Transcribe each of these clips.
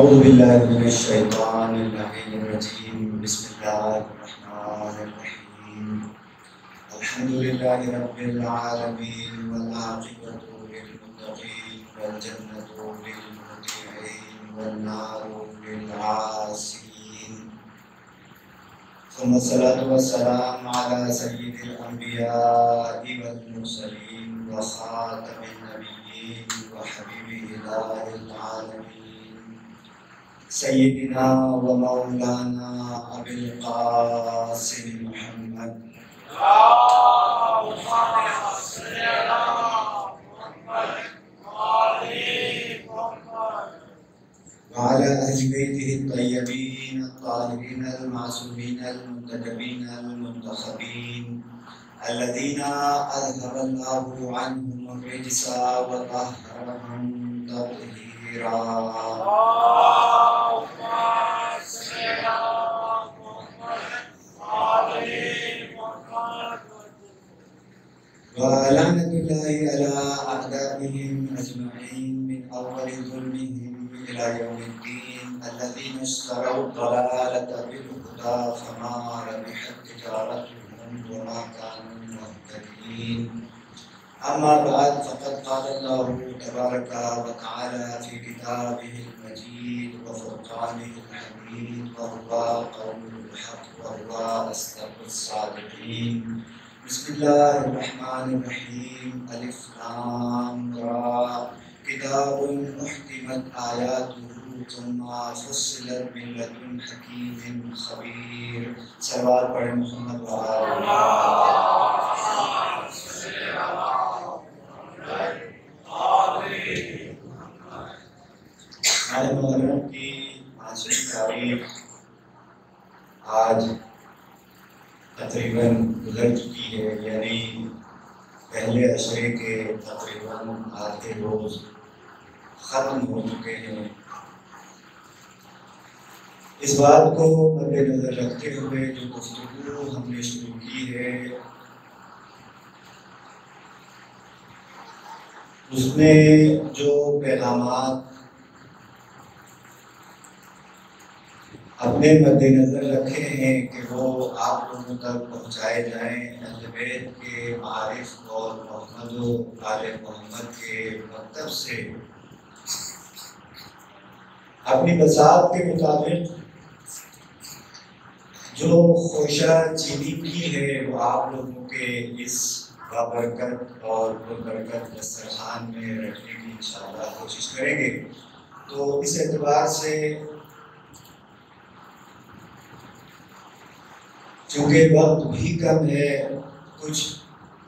اعوذ باللہ من الشیطان اللعین الرجیم بسم اللہ الرحمن الرحیم الحمد للہ رب العالمین والعاقبۃ للمتقین والجنۃ للمطیعین والنار للعاصین ثم الصلاة والسلام علی سید الانبیاء والمرسلین وخاتم النبیین وحبیب الہ العالمین سیدنا و مولانا ابی القاسم محمد وعلى أهل بيته الطيبين الطاهرين المعصومين المنتجبين المنتخبين الذين أذهب الله عنهم الرجس وطهرهم تطهيرا. ولعنة الله على أعدائهم أجمعين من أول ظلمهم إلى يوم الدين الذين اشتروا الضلالة بالهدى فما ربحت تجارتهم وما كانوا مهتدين. أما بعد فقد قال الله تبارك وتعالى في كتابه المجيد وفرقانه الحميد وهو قول الحق وهو أصدق الصادقين. بسم الله الرحمن الرحيم. ألف لام را كتاب أحكمت آياته ثم فصلت من لدن حكيم خبير. سلوات پڑھیں محمد ماہ محرم کی 5ویں تاریخ آج تقریباً گزر چکی ہے، یعنی پہلے عشرے کے تقریباً آدھے روز ختم ہو چکے ہیں۔ اس بات کو مد نظر رکھتے ہوئے جو گفتگو ہم نے شروع کی ہے اس میں جو پیغامات اپنے مد نظر رکھے ہیں کہ وہ آپ لوگوں تک پہنچائے جائیں، اہل بیت کے معارف اور محمد و آل محمد کے مکتب سے اپنی بساط کے مطابق جو خوشہ چینی کی ہے وہ آپ لوگوں کے اس بابرکت اور پربرکت دسترخوان میں رکھنے کی انشاءاللہ کوشش کریں گے۔ تو اس اعتبار سے چونکہ وقت بھی کم ہے، کچھ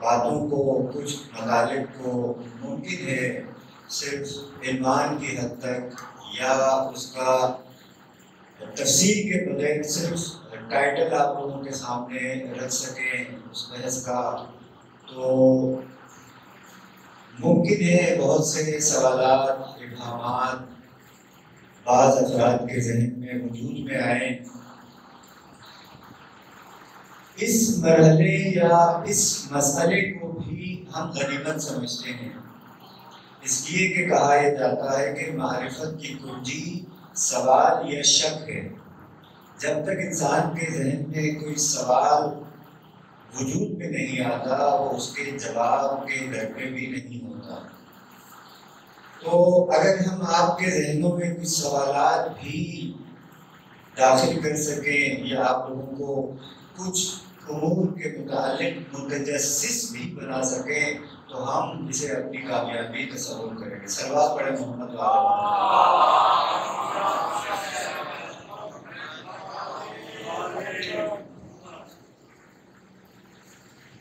باتوں کو، کچھ مطالب کو ممکن ہے صرف عنوان کی حد تک یا اس کا تفصیل کے بغیر صرف ٹائٹل آپ لوگوں کے سامنے رکھ سکیں اس بحث کا، تو ممکن ہے بہت سے سوالات، ابہامات بعض افراد کے ذہن میں وجود میں آئیں۔ اس مرحلے یا اس مسئلے کو بھی ہم غنیمت سمجھتے ہیں، اس لیے کہ کہا یہ جاتا ہے کہ معرفت کی کنجی سوال یا شک ہے۔ جب تک انسان کے ذہن میں کوئی سوال وجود میں نہیں آتا وہ اس کے جواب کے در پہ بھی نہیں ہوتا۔ تو اگر ہم آپ کے ذہنوں میں کچھ سوالات بھی داخل کر سکیں یا آپ لوگوں کو کچھ امور کے متعلق متجسس بھی بنا سکیں تو ہم اسے اپنی کامیابی تصور کریں گے۔ صلوات پڑھیں محمد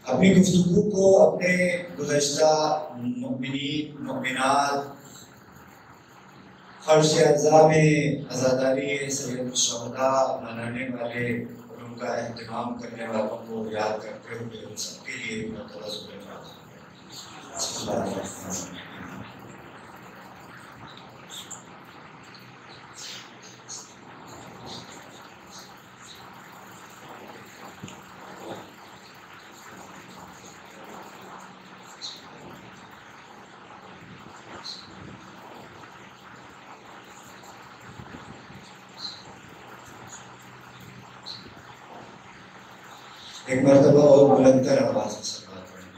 اپنی گفتگو کو اپنے گزشتہ مؤمنین مؤمنات فرش اعضاء میں عزاداری سید الشہداء منانے والے اور ان کا اہتمام کرنے والوں کو یاد کرتے ہوئے ان سب کے لیے مرتبہ ایک مرتبہ اور بلند تر آواز سے صلوات پڑھیں۔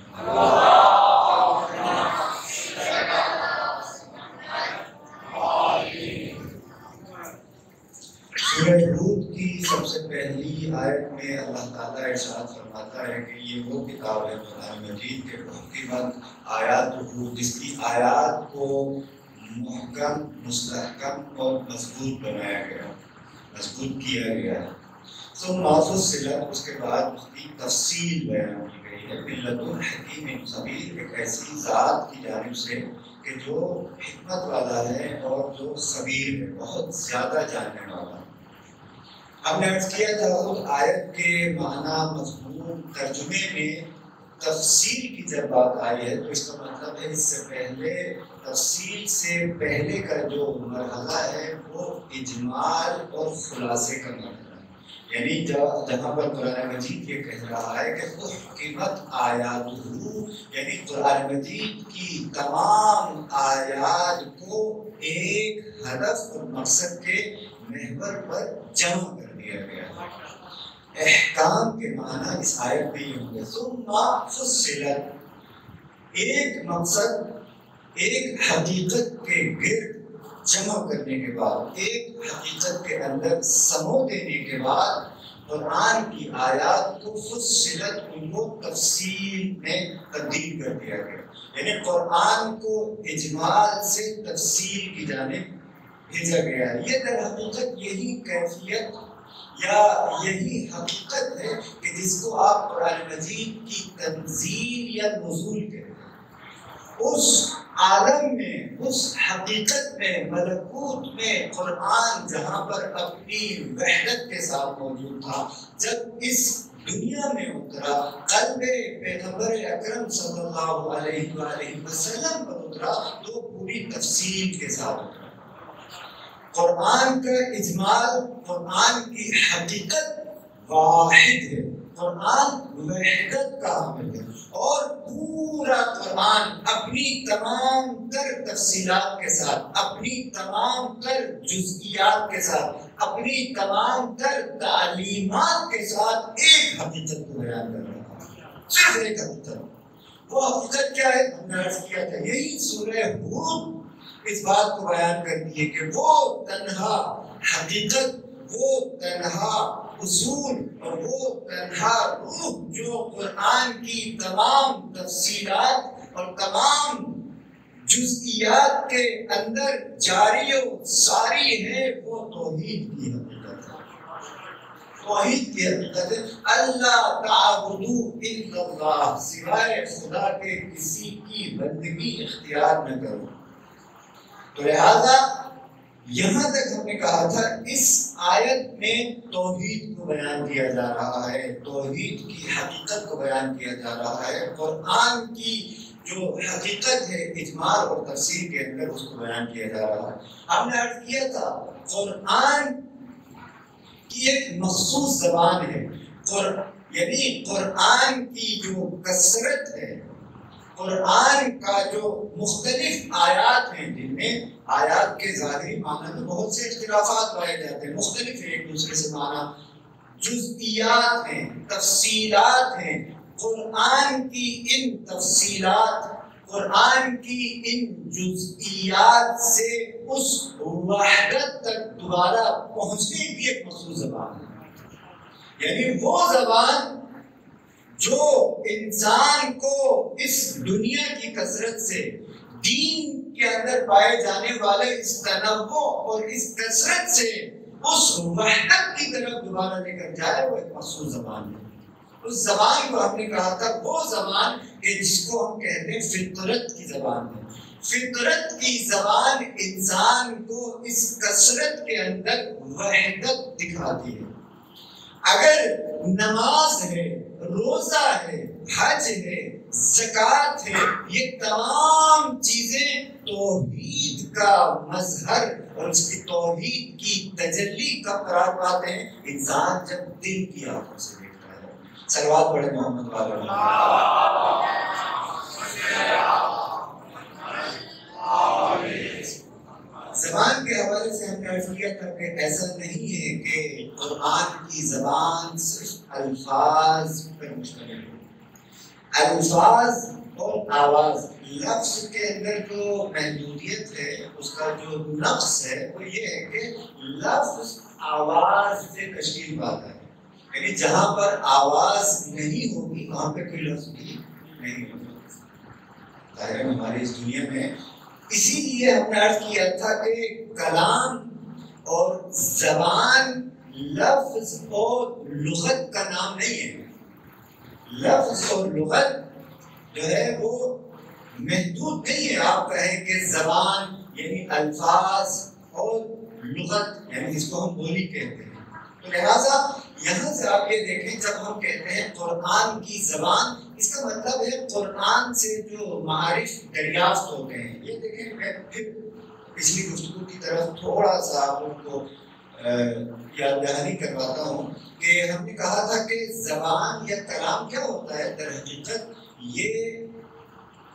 سورہ ہود کی سب سے پہلی آیت میں اللہ تعالیٰ ارشاد فرماتا ہے کہ یہ وہ کتاب ہے قرآن مجید کے محکمت آیات ہود، جس کی آیات کو محکم، مستحکم اور مضبوط بنایا گیا، مضبوط کیا گیا ہے۔ تو معفوظ صلت، اس کے بعد اس کی تفصیل بیان کی گئی ہے۔ ملت الحکیم خبیر، ایک ایسی ذات کی جانب سے کہ جو حکمت والا ہے اور جو خبیر ہے، بہت زیادہ جاننے والا ہے۔ ہم نے عرض کیا تھا خود آیت کے معنی، مضمون، ترجمے میں تفصیل کی جب بات آئی ہے تو اس کا مطلب ہے اس سے پہلے، تفصیل سے پہلے کا جو مرحلہ ہے وہ اجمال اور خلاصے کا مرحلہ ہے۔ یعنی جہاں پر قرآن مجید یہ کہہ رہا ہے کہ احکمت آیاتہ، یعنی قرآن مجید کی تمام آیات کو ایک ہدف اور مقصد کے محور پر جمع کر دیا گیا ہے۔ احکام کے معنی اس آیت میں یہ ہوں گے، ثم فصلت، ایک مقصد، ایک حقیقت کے گرد جمع کرنے کے بعد، ایک حقیقت کے اندر سمو دینے کے بعد قرآن کی آیات کو فصلت، ان کو تفصیل میں تبدیل کر دیا گیا۔ یعنی قرآن کو اجمال سے تفصیل کی جانب بھیجا گیا ہے۔ یہ در حقیقت یہی کیفیت یا یہی حقیقت ہے کہ جس کو آپ قرآن مجید کی تنزیل یا نزول کہتے ہیں۔ اس عالم میں، اس حقیقت میں، ملکوت میں قرآن جہاں پر اپنی وحدت کے ساتھ موجود تھا، جب اس دنیا میں اترا، قلب پیغمبر اکرم صلی اللہ علیہ وآلہ وسلم پر اترا تو پوری تفصیل کے ساتھ اترا۔ قرآن کا اجمال، قرآن کی حقیقت واحد ہے، قرآن وحدت کا حامل ہے، اور پورا قرآن اپنی تمام تر تفصیلات کے ساتھ، اپنی تمام تر جزئیات کے ساتھ، اپنی تمام تر تعلیمات کے ساتھ ایک حقیقت کو بیان کر رہا ہے، صرف ایک حقیقت۔ وہ حقیقت کیا ہے؟ ہم نے عرض کیا تھا، یہی سورہ ہود اس بات کو بیان کرتی ہے کہ وہ تنہا حقیقت، وہ تنہا اصول اور وہ تنہا روح جو قرآن کی تمام تفصیلات اور تمام جزئیات کے اندر جاری و ساری ہے، وہ توحید کی حقیقت ہے۔ توحید کی حقیقت ہے، اللہ تعبدوا الا اللہ، سوائے خدا کے کسی کی بندگی اختیار نہ کرو۔ تو لہذا یہاں تک ہم نے کہا تھا اس آیت میں توحید کو بیان کیا جا رہا ہے، توحید کی حقیقت کو بیان کیا جا رہا ہے، قرآن کی جو حقیقت ہے اجمال اور تفصیل کے اندر اس کو بیان کیا جا رہا ہے۔ ہم نے عرض کیا تھا قرآن کی ایک مخصوص زبان ہے، یعنی قرآن کی جو کثرت ہے، قرآن کا جو مختلف آیات ہیں، جن میں آیات کے ظاہری معنی میں بہت سے اختلافات پائے جاتے ہیں، مختلف ایک دوسرے سے معنی، جزئیات ہیں، تفصیلات ہیں، قرآن کی ان تفصیلات، قرآن کی ان جزئیات سے اس وحدت تک دوبارہ پہنچنے کی ایک مخصوص زبان ہے۔ یعنی وہ زبان جو انسان کو اس دنیا کی کثرت سے، دین کے اندر پائے جانے والے اس تنوع اور اس کثرت سے اس وحدت کی طرف دوبارہ لے کر جائے، وہ ایک مخصوص زبان ہے۔ اس زبان کو ہم نے کہا تھا وہ زبان کہ جس کو ہم کہتے ہیں فطرت کی زبان ہے۔ فطرت کی زبان انسان کو اس کثرت کے اندر وحدت دکھاتی ہے۔ اگر نماز ہے، روزہ ہے، حج ہے، زکوٰۃ ہے، یہ تمام چیزیں توحید کا مظہر اور اس کی توحید کی تجلی کا قرار پاتے ہیں انسان جب دل کی آنکھوں سے دیکھتا ہے۔ صلوات پڑھیں محمد وعلیہ زبان کے حوالے سے ہم نے عرض کیا تھا کہ ایسا نہیں ہے کہ قرآن کی زبان صرف الفاظ پر مشتمل ہے. الفاظ اور آواز، لفظ کے اندر جو محدودیت ہے، اس کا جو نقص ہے وہ یہ ہے کہ لفظ آواز سے تشکیل پاتا ہے. یعنی جہاں پر آواز نہیں ہوگی وہاں پہ کوئی لفظ بھی نہیں ہوگا. ظاہر ہماری اس دنیا میں اسی لیے ہم نے عرض کیا تھا کہ کلام اور زبان لفظ اور لغت کا نام نہیں ہے. لفظ اور لغت جو ہے وہ محدود نہیں ہے. آپ کہیں کہ زبان یعنی الفاظ اور لغت یعنی اس کو ہم بولی کہتے ہیں. تو لہٰذا یہاں سے آپ یہ دیکھیں جب ہم کہتے ہیں قرآن کی زبان، اس کا مطلب ہے قرآن سے جو معارف دریافت ہوتے ہیں. یہ دیکھیں میں پھر پچھلی گفتگو کی طرف تھوڑا سا ان کو یاد دہانی کرواتا ہوں کہ ہم نے کہا تھا کہ زبان یا کلام کیا ہوتا ہے. در حقیقت یہ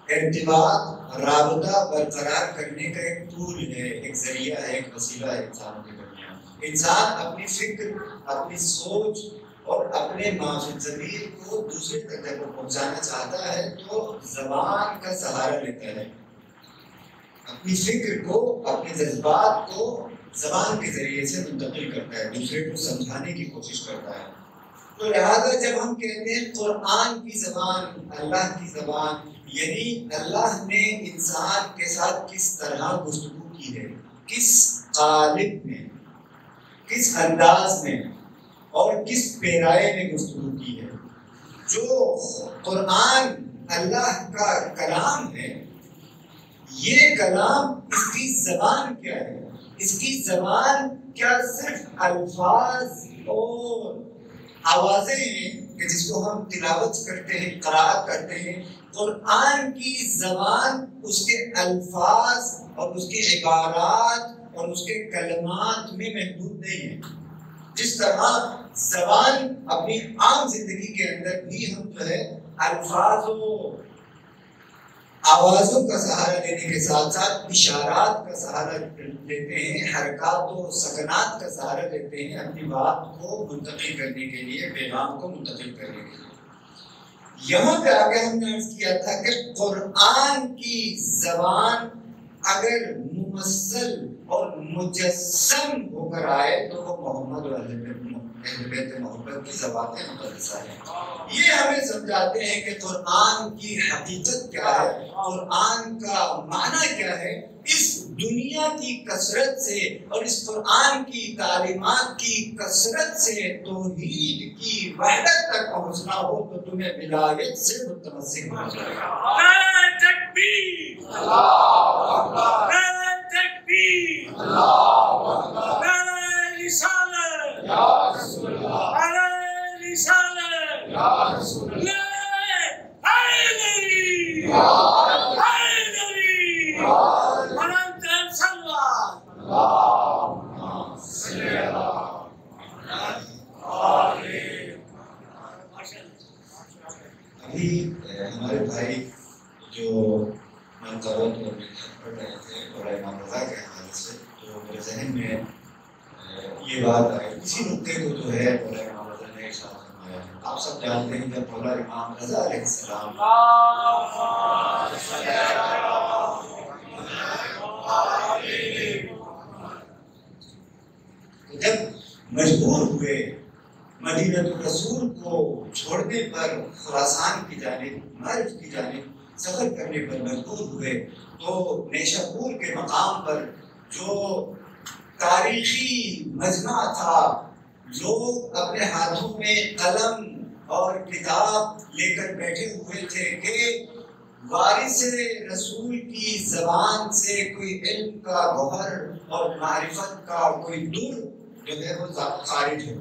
ارتباط، رابطہ برقرار کرنے کا ایک ٹول ہے، ایک ذریعہ ہے، ایک وسیلہ ہے انسانوں کے درمیان. انسان اپنی فکر، اپنی سوچ اور اپنے معاشرے کو دوسرے درجے پر پہنچانا چاہتا ہے تو زبان کا سہارا لیتا ہے. اپنی فکر کو، اپنے جذبات کو زبان کے ذریعے سے منتقل کرتا ہے، دوسرے کو سمجھانے کی کوشش کرتا ہے. تو لہٰذا جب ہم کہتے ہیں قرآن کی زبان، اللہ کی زبان، یعنی اللہ نے انسان کے ساتھ کس طرح گفتگو کی ہے، کس قالب میں، کس انداز میں اور کس پیرائے میں گفتگو کی ہے. جو قرآن اللہ کا کلام ہے، یہ کلام اس کی زبان کیا ہے؟ اس کی زبان کیا صرف الفاظ اور آوازیں ہیں کہ جس کو ہم تلاوت کرتے ہیں، قرأت کرتے ہیں؟ قرآن کی زبان اس کے الفاظ اور اس کی عبارات اور اس کے کلمات میں محدود نہیں ہے. جس طرح زبان اپنی عام زندگی کے اندر بھی ہم جو ہے الفاظ و آوازوں کا سہارا لینے کے ساتھ ساتھ اشارات کا سہارا لیتے ہیں، حرکات و سکنات کا سہارا لیتے ہیں اپنی بات کو منتقل کرنے کے لیے، پیغام کو منتقل کرنے کے لیے. یہاں پہ آگے ہم نے عرض کیا تھا کہ قرآن کی زبان اگر ممثل اور مجسم ہو کر آئے تو وہ محمد و اہل بیت محبت کی زبان مقدسہ ہے. یہ ہمیں سمجھاتے ہیں کہ قرآن کی حقیقت کیا ہے، قرآن کا معنی کیا ہے. اس دنیا کی کثرت سے اور اس قرآن کی تعلیمات کی کثرت سے توحید کی وحدت تک پہنچنا ہو تو تمہیں ولایت سے متمسک ہونا چاہیے. نعرہ تکبیر، اللہ اکبر، نعرہ تکبیر، اللہ اکبر، نعرہ رسالت، یا رسول اللہ، نعرہ رسالت، یا رسول اللہ، حیدری، حیدری، انت صلی اللہم صلی اللہ علیہ. ابھی ہمارے بھائی جو منقبت اور پڑھ رہے تھے اور امام رضا کے حوالے سے، تو میرے ذہن میں یہ بات آئی. اسی نقطے کو جو ہے امام رضا نے ارشاد فرمایا ہے. آپ سب جانتے ہیں جب مولا امام رضا علیہ السلام جب مجبور ہوئے مدینہ الرسول کو چھوڑنے پر، خراسان کی جانب، معرف کی جانب سفر کرنے پر مجبور ہوئے، تو نیشاپور کے مقام پر جو تاریخی مجمع تھا، لوگ اپنے ہاتھوں میں قلم اور کتاب لے کر بیٹھے ہوئے تھے کہ وارث رسول کی زبان سے کوئی علم کا گوہر اور معرفت کا کوئی در جو ہے وہ خارج ہو.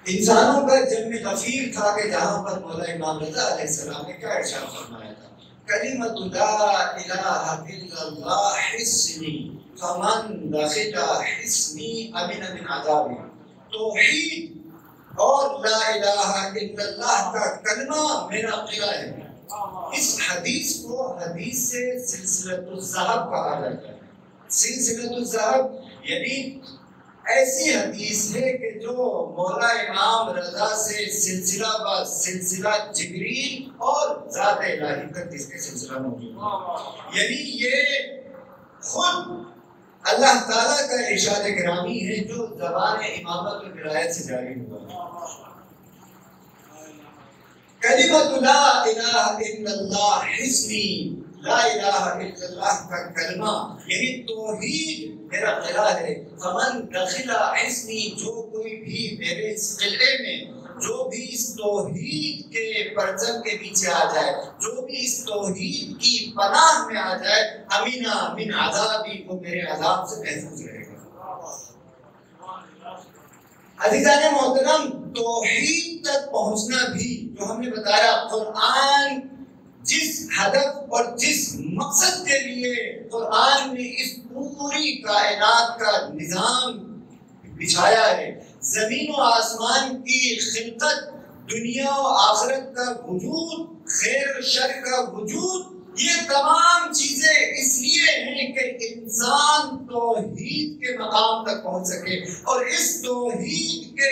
انسانوں کا جنم غفیر تھا کہ جہاں پر مولا امام رضا علیہ السلام نے کیا ارشاد فرمایا تھا؟ کلمۃ لا الہ الا اللہ حصنی فمن دخل حصنی امن من عذابی. توحید اور لا الہ الا اللہ کا کلمہ میرا قلعہ ہے. اس حدیث کو حدیث سے سلسلۃ الذہب کہا جاتا ہے. سلسلۃ الذہب یعنی ایسی حدیث ہے کہ جو مولا امام رضا سے سلسلہ با سلسلہ جبریل اور ذات الہی تک جس کے سلسلہ موجود ہے، یعنی یہ خود اللہ تعالیٰ کا ارشاد گرامی ہے جو زبان امامت و ولایت سے جاری ہوا ہے۔ کلمۃ لا الہ الا اللہ حسنی، لا الہ الا اللہ کا کلمہ یعنی توحید میرا قلعہ ہے۔ فمن دخل حسنی، جو کوئی بھی میرے اس قلعے میں، جو بھی اس توحید کے پرچم کے پیچھے آ جائے، جو بھی اس توحید کی پناہ میں آ جائے، امینہ من عذابی، وہ میرے عذاب سے محفوظ رہے گا۔ عزیزان محترم، توحید تک پہنچنا بھی جو ہم نے بتایا، قرآن جس ہدف اور جس مقصد کے لیے قرآن نے اس پوری کائنات کا نظام بچھایا ہے، زمین و آسمان کی خلقت، دنیا و آخرت کا وجود، خیر و شر کا وجود، یہ تمام چیزیں اس لیے ہیں کہ انسان توحید کے مقام تک پہنچ سکے، اور اس توحید کے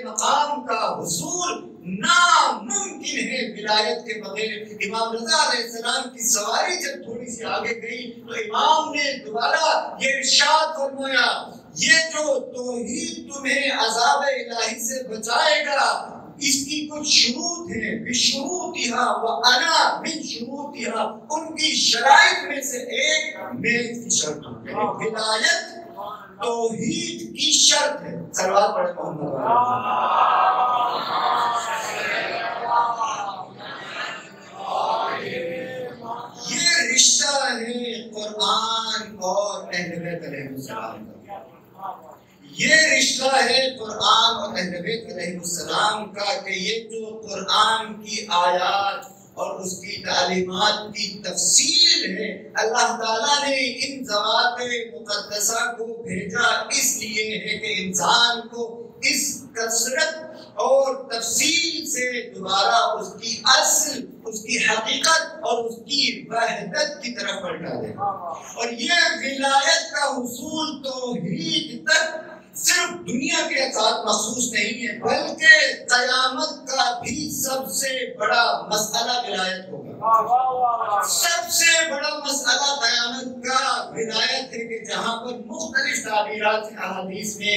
مقام کا حصول ناممکن ہے ولایت کے بغیر۔ امام رضا علیہ السلام کی سواری جب تھوڑی سی آگے گئی تو امام نے دوبارہ یہ ارشاد فرمایا، یہ جو توحید تمہیں عذاب الہی سے بچائے گا، اس کی کچھ شروط ہیں، بشروطہا وانا من شروطہا، ان کی شرائط میں سے ایک میں اس کی شرط ہوں، یعنی ولایت توحید کی شرط ہے۔ صلوات پڑھیں محمد یہ رشتہ ہے قرآن اور اہل بیت علیہ السلام کا، یہ رشتہ ہے قرآن اور اہل بیت علیہ السلام کا کہ یہ جو قرآن کی آیات اور اس کی تعلیمات کی تفصیل ہے، اللہ تعالیٰ نے ان ذوات مقدسہ کو بھیجا اس لیے ہے کہ انسان کو اس کثرت اور تفصیل سے دوبارہ اس کی اصل، اس کی حقیقت اور اس کی وحدت کی طرف پلٹا دے۔ اور یہ ولایت کا حصول توحید تک صرف دنیا کے ساتھ مخصوص نہیں ہے، بلکہ قیامت کا بھی سب سے بڑا مسئلہ ولایت ہوگا۔ سب سے بڑا مسئلہ قیامت کا ولایت ہے کہ جہاں پر مختلف تعبیرات حدیث میں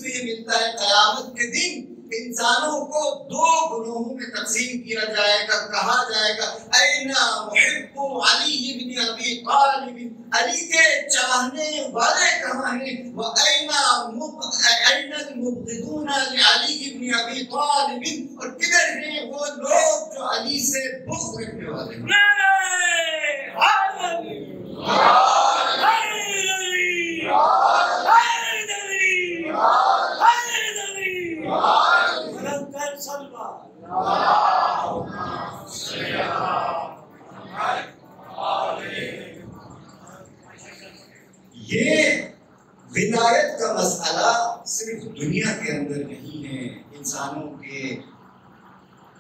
یہ ملتا ہے، قیامت کے دن انسانوں کو دو گروہوں میں تقسیم کیا جائے گا، کہا جائے گا این محب علی بن ابی طالب، علی کے چاہنے والے کہاں ہیں، وَأَيْنَ الْمُبْغِضُونَ لِعَلِيِّ بْنِ أَبِي طَالِبٍ، اور کدھر ہیں وہ لوگ جو علی سے بغض رکھنے والے ہیں۔ یہ ولایت کا مسئلہ صرف دنیا کے اندر نہیں ہے، انسانوں کے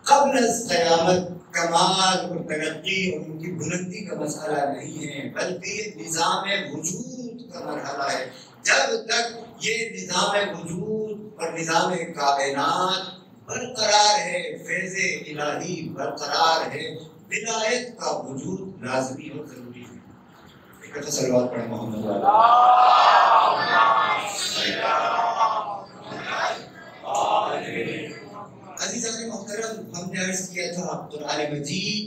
قبل از قیامت کمال اور ترقی اور ان کی بلندی کا مسئلہ نہیں ہے، بلکہ یہ نظام وجود کا مرحلہ ہے۔ جب تک یہ نظام وجود اور نظام کائنات برقرار ہے، فیض الہی برقرار ہے، ولایت کا وجود لازمی اور ضروری ہے۔ ایک صلوات پڑھیں محمد عزیزان محترم، ہم نے عرض کیا تھا قرآن مجید،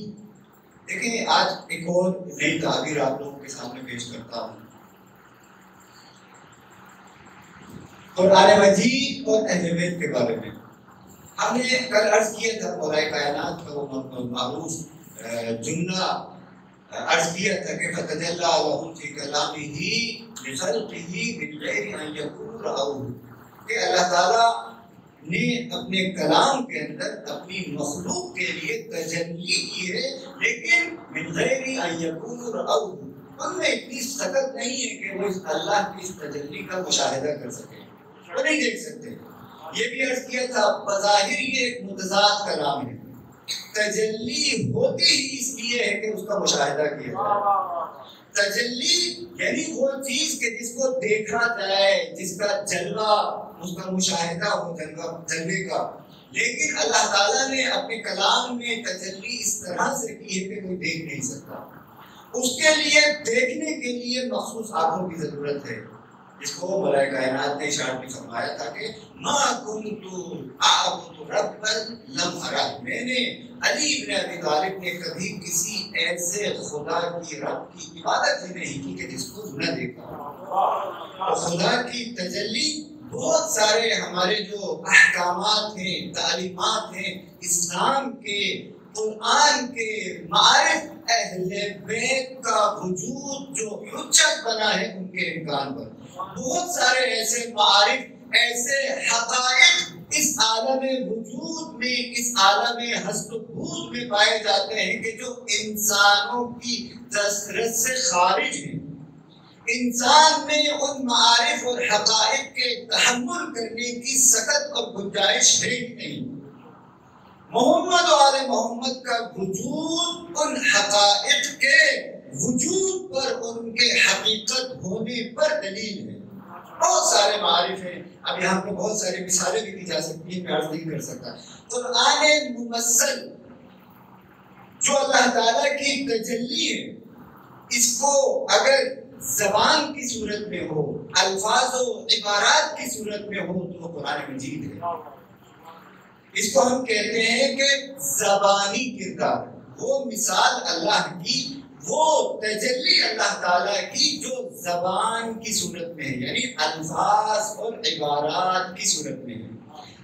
دیکھیں آج ایک اور نئی تعبیر آپ لوگوں کے سامنے پیش کرتا ہوں۔ قرآن مجید اور اہل بیت کے بارے میں ہم نے کل عرض کیا تھا، مولا کائنات کا وہ معروف جملہ عرض کیا تھا کہ فَتَجَلَّى لَهُمْ فِي كَلَامِهِ لِخَلْقِهِ مِنْ غَيْرِ أَنْ يَكُونَ رَأَوْهُ، کہ اللہ تعالیٰ نے اپنے کلام کے اندر اپنی مخلوق کے لیے تجلی کی ہے، لیکن من غیر ان یکون رأوہ، ان میں اتنی سخت نہیں ہے کہ وہ اس اللہ کی اس تجلی کا مشاہدہ کر سکے، وہ نہیں دیکھ سکتے۔ یہ بھی عرض کیا تھا بظاہر یہ ایک متضاد کلام ہے، تجلی ہوتی ہی اس لیے ہے کہ اس کا مشاہدہ کیا جائے، تجلی یعنی وہ چیز کہ جس کو دیکھا جائے، جس کا جلوہ، اس کا مشاہدہ ہو جلوے کا. لیکن اللہ تعالیٰ نے اپنے کلام میں تجلی اس طرح سے کی ہے کہ کوئی دیکھ نہیں سکتا. اس کے لیے دیکھنے کے لیے مخصوص آنکھوں کی ضرورت ہے، جس کو مولا کائنات نے اشارہ میں فرمایا تھا کہ ما کنت اعبد ربا لم ارہ، میں نے علی بن ابی طالب نے کبھی کسی ایسے خدا کی رب کی عبادت ہی نہیں کی کہ جس کو نہ دیکھا. خدا کی تجلی بہت سارے ہمارے جو احکامات ہیں، تعلیمات ہیں اسلام کے، قرآن کے، معارف اہل بیت کا وجود جو حجت بنا ہے ان کے امکان پر، بہت سارے ایسے معارف، ایسے حقائق اس عالم وجود میں، اس عالم ہست و بود میں پائے جاتے ہیں کہ جو انسانوں کی دسترس سے خارج ہیں. انسان میں ان معارف اور حقائق کے تحمل کرنے کی سخت اور گنجائش ہے ہی نہیں. محمد و آل محمد کا وجود ان حقائق کے وجود پر، ان کے حقیقت ہونے پر دلیل ہے. بہت سارے معارف ہیں، اب یہاں پہ بہت ساری مثالیں بھی دی جا سکتی ہیں، میں عرض نہیں کر سکتا. قرآن ممثل جو اللہ تعالیٰ کی تجلی ہے، اس کو اگر زبان کی صورت میں ہو، الفاظ و عبارات کی صورت میں ہو تو وہ قرآن مجید ہے. اس کو ہم کہتے ہیں کہ زبانی کردار، وہ مثال اللہ کی، وہ تجلی اللہ تعالیٰ کی جو زبان کی صورت میں ہے، یعنی الفاظ اور عبارات کی صورت میں ہے.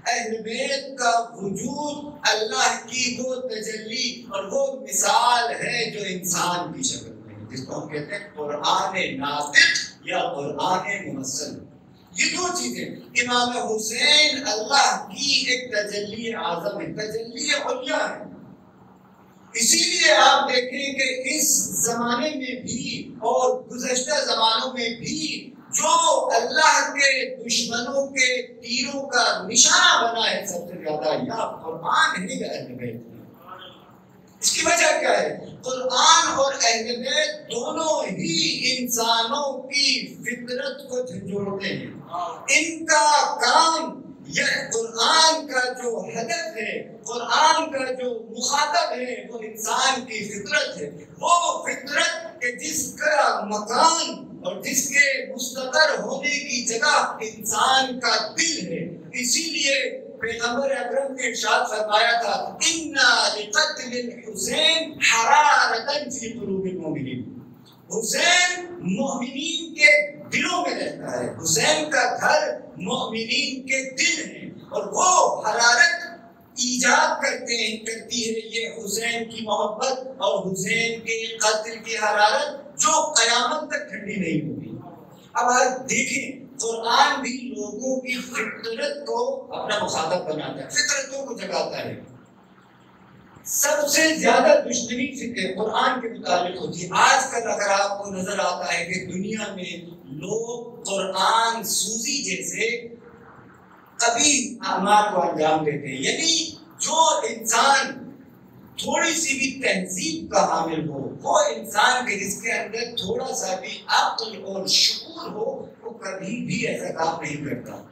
اہل بیت کا وجود اللہ کی وہ تجلی اور وہ مثال ہے جو انسان کی شکل میں ہے، جس کو ہم کہتے ہیں قرآن ناطق یا قرآن ممثل. یہ دو چیزیں، امام حسین اللہ کی ایک تجلی اعظم ہے، تجلی علیہ ہے. اسی لیے آپ دیکھیں کہ اس زمانے میں بھی اور گزشتہ زمانوں میں بھی جو اللہ کے دشمنوں کے تیروں کا نشانہ بنا ہے سب سے زیادہ یا قرآن ہے یا اہل بیت ہے. اس کی وجہ کیا ہے؟ قرآن اور اہل بیت دونوں ہی انسانوں کی فطرت کو جھنجھوڑتے ہیں. ان کا کام، یہ قرآن کا جو ہدف ہے، قرآن کا جو مخاطب ہے وہ انسان کی فطرت ہے. وہ فطرت کہ جس کا مکان اور جس کے مستقر ہونے کی جگہ انسان کا دل ہے. اسی لیے پیغمبر اکرم نے ارشاد فرمایا تھا اِنَّا لِقَتْلِ الْحُسَيْنِ حَرَارَةً فِي قُلُوبِ الْمُؤْمِنِينَ. حسین مومنین کے دلوں میں رہتا ہے. حسین کا گھر مومنین کے دل ہیں اور وہ حرارت ایجاد کرتی ہے یہ حسین کی محبت اور حسین کے قتل کی حرارت جو قیامت تک ٹھنڈی نہیں ہوگی. اب آپ دیکھیں قرآن بھی لوگوں کی فطرت کو اپنا مخاطب بناتا ہے، فطرتوں کو جگاتا ہے. سب سے زیادہ دشمنی فکر قرآن کے متعلق ہوتی ہے. آج کل اگر آپ کو نظر آتا ہے کہ دنیا میں لوگ قرآن سوزی جیسے کبھی اعمال کو انجام دیتے ہیں، یعنی جو انسان تھوڑی سی بھی تہذیب کا حامل ہو، وہ انسان کے جس کے اندر تھوڑا سا بھی عقل اور شعور ہو، وہ کبھی بھی ایسا کام نہیں کرتا.